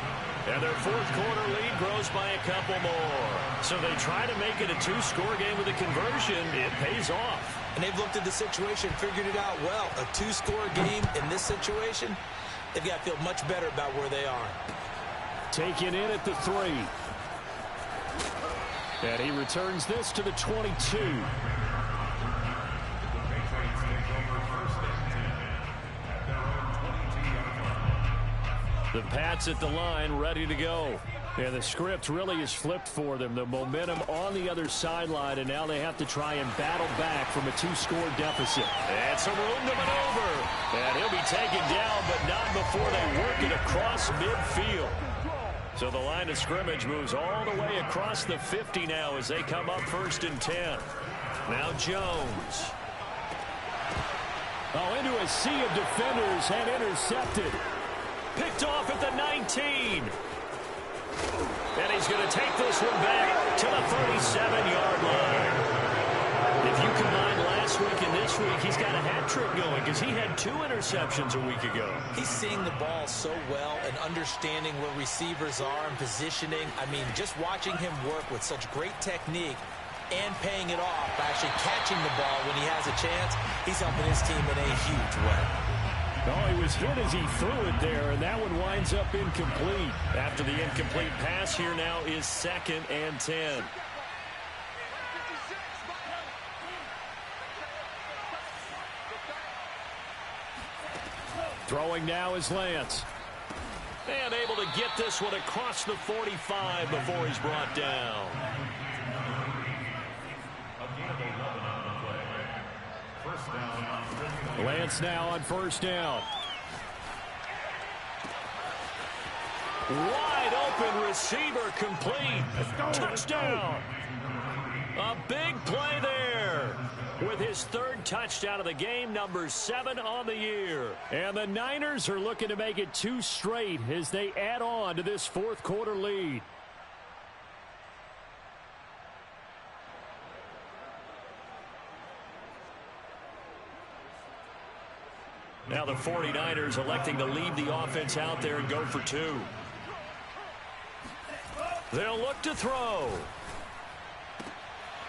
And their 4th quarter lead grows by a couple more. So they try to make it a 2-score game with a conversion. It pays off. And they've looked at the situation, figured it out well. A 2-score game in this situation, they've got to feel much better about where they are. Taken in at the 3. And he returns this to the 22. The Pats at the line, ready to go. And the script really is flipped for them. The momentum on the other sideline, and now they have to try and battle back from a 2-score deficit. And some room to maneuver. And he'll be taken down, but not before they work it across midfield. So the line of scrimmage moves all the way across the 50 now as they come up 1st and 10. Now Jones. Oh, into a sea of defenders and intercepted. Picked off at the 19. And he's going to take this one back to the 37-yard line. If you combine last week and this week, he's got a hat trick going because he had 2 interceptions a week ago. He's seeing the ball so well and understanding where receivers are and positioning. I mean, just watching him work with such great technique and paying it off by actually catching the ball when he has a chance, he's helping his team in a huge way. Oh, he was hit as he threw it there, and that one winds up incomplete. After the incomplete pass, here now is 2nd and 10. Throwing now is Lance. And able to get this one across the 45 before he's brought down. Lance now on 1st down. Wide open receiver complete. Touchdown. A big play there. With his 3rd touchdown of the game, number 7 on the year. And the Niners are looking to make it 2 straight as they add on to this 4th quarter lead. Now the 49ers electing to leave the offense out there and go for 2. They'll look to throw.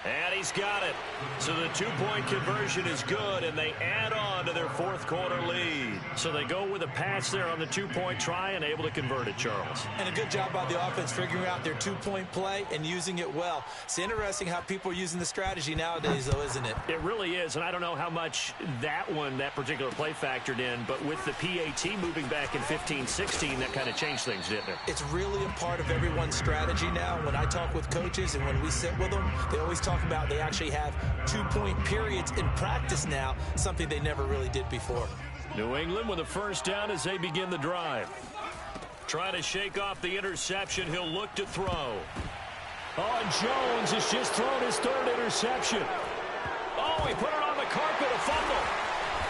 And he's got it. So the 2-point conversion is good, and they add on to their 4th quarter lead. So they go with a pass there on the 2-point try and able to convert it, Charles. And a good job by the offense figuring out their 2-point play and using it well. It's interesting how people are using the strategy nowadays, though, isn't it? It really is, and I don't know how much that particular play factored in, but with the PAT moving back in 15-16, that kind of changed things, didn't it? It's really a part of everyone's strategy now. When I talk with coaches and when we sit with them, they always talk about they actually have 2-point periods in practice now, something they never really did before. New England with a 1st down as they begin the drive. Trying to shake off the interception. He'll look to throw. Oh, and Jones has just thrown his 3rd interception. Oh, he put it on the carpet, a fumble.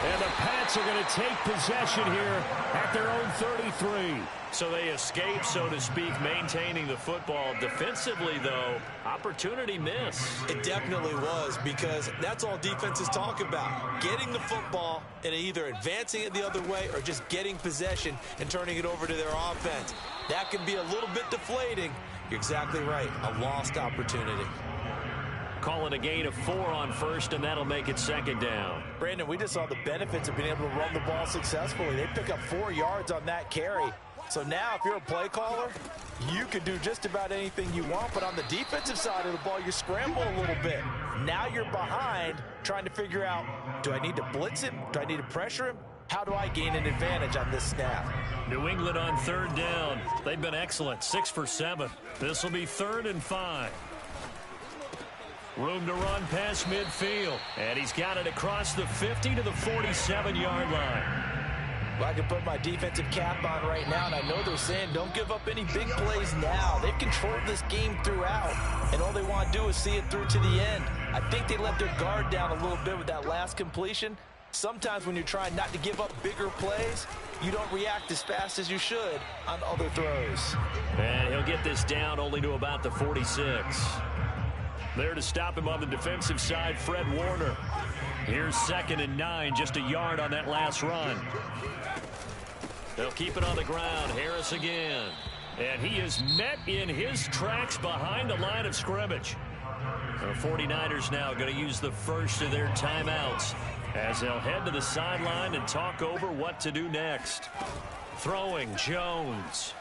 And the Pats are going to take possession here at their own 33. So they escape, so to speak, maintaining the football. Defensively, though, opportunity miss. It definitely was, because that's all defenses talk about. Getting the football and either advancing it the other way or just getting possession and turning it over to their offense. That can be a little bit deflating. You're exactly right. A lost opportunity. Calling a gain of 4 on 1st, and that'll make it 2nd down. Brandon, we just saw the benefits of being able to run the ball successfully. They pick up 4 yards on that carry. So now if you're a play caller, you can do just about anything you want. But on the defensive side of the ball, you scramble a little bit. Now you're behind trying to figure out, do I need to blitz him? Do I need to pressure him? How do I gain an advantage on this snap? New England on 3rd down. They've been excellent, 6 for 7. This will be 3rd and 5. Room to run past midfield. And he's got it across the 50 to the 47-yard line. Well, I can put my defensive cap on right now, and I know they're saying don't give up any big plays now. They've controlled this game throughout, and all they want to do is see it through to the end. I think they let their guard down a little bit with that last completion. Sometimes when you're trying not to give up bigger plays, you don't react as fast as you should on other throws. And he'll get this down only to about the 46. There to stop him on the defensive side, Fred Warner. Here's 2nd and 9, just a yard on that last run. They'll keep it on the ground. Harris again. And he is met in his tracks behind the line of scrimmage. The 49ers now going to use the first of their timeouts as they'll head to the sideline and talk over what to do next. Throwing, Jones.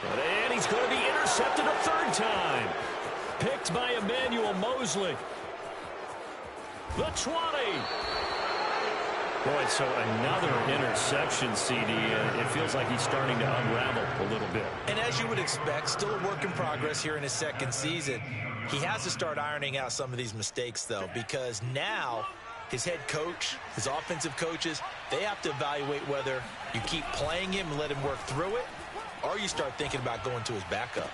And he's going to be intercepted a 3rd time. Picked by Emmanuel Mosley. The 20. Boy, so another interception, CD. It feels like he's starting to unravel a little bit. And as you would expect, still a work in progress here in his 2nd season. He has to start ironing out some of these mistakes, though, because now his head coach, his offensive coaches, they have to evaluate whether you keep playing him and let him work through it, or you start thinking about going to his backup.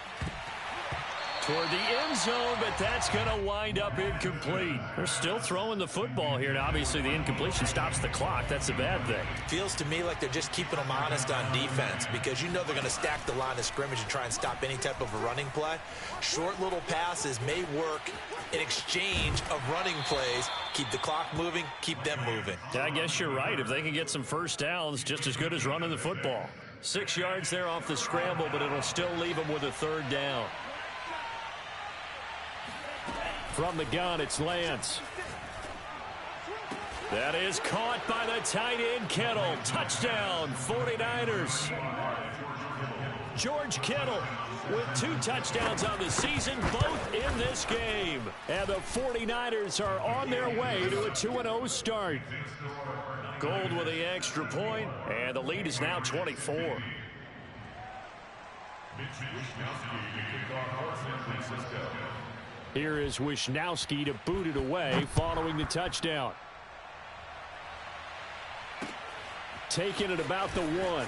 Toward the end zone, but that's going to wind up incomplete. They're still throwing the football here, and obviously the incompletion stops the clock. That's a bad thing. Feels to me like they're just keeping them honest on defense because you know they're going to stack the line of scrimmage and try and stop any type of a running play. Short little passes may work in exchange of running plays. Keep the clock moving, keep them moving. Yeah, I guess you're right. If they can get some first downs, just as good as running the football. 6 yards there off the scramble, but it'll still leave them with a third down. From the gun, it's Lance. That is caught by the tight end, Kittle. Touchdown, 49ers. George Kittle with 2 touchdowns on the season, both in this game. And the 49ers are on their way to a 2-0 start. Gold with the extra point, and the lead is now 24. Here is Wishnowsky to boot it away following the touchdown. Taking it about the 1.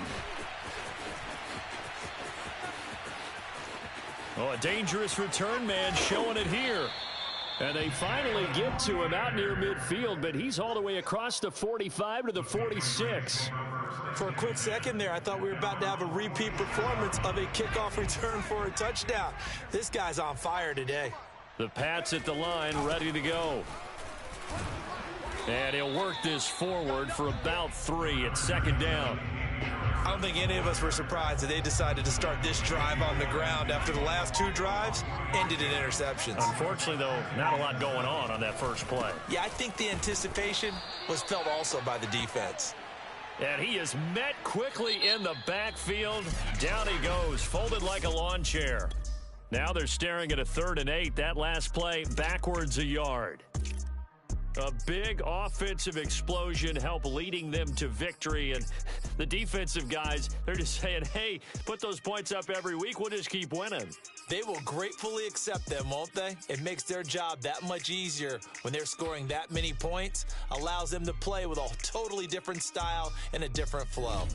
Oh, a dangerous return man showing it here. And they finally get to him out near midfield, but he's all the way across the 45 to the 46. For a quick second there, I thought we were about to have a repeat performance of a kickoff return for a touchdown. This guy's on fire today. The Pats at the line, ready to go. And he'll work this forward for about 3 at second down. I don't think any of us were surprised that they decided to start this drive on the ground after the last 2 drives ended in interceptions. Unfortunately, though, not a lot going on that first play. Yeah, I think the anticipation was felt also by the defense. And he is met quickly in the backfield. Down he goes, folded like a lawn chair. Now they're staring at a 3rd and 8. That last play, backwards a yard. A big offensive explosion helped leading them to victory. And the defensive guys, they're just saying, hey, put those points up every week. We'll just keep winning. They will gratefully accept them, won't they? It makes their job that much easier when they're scoring that many points. Allows them to play with a totally different style and a different flow.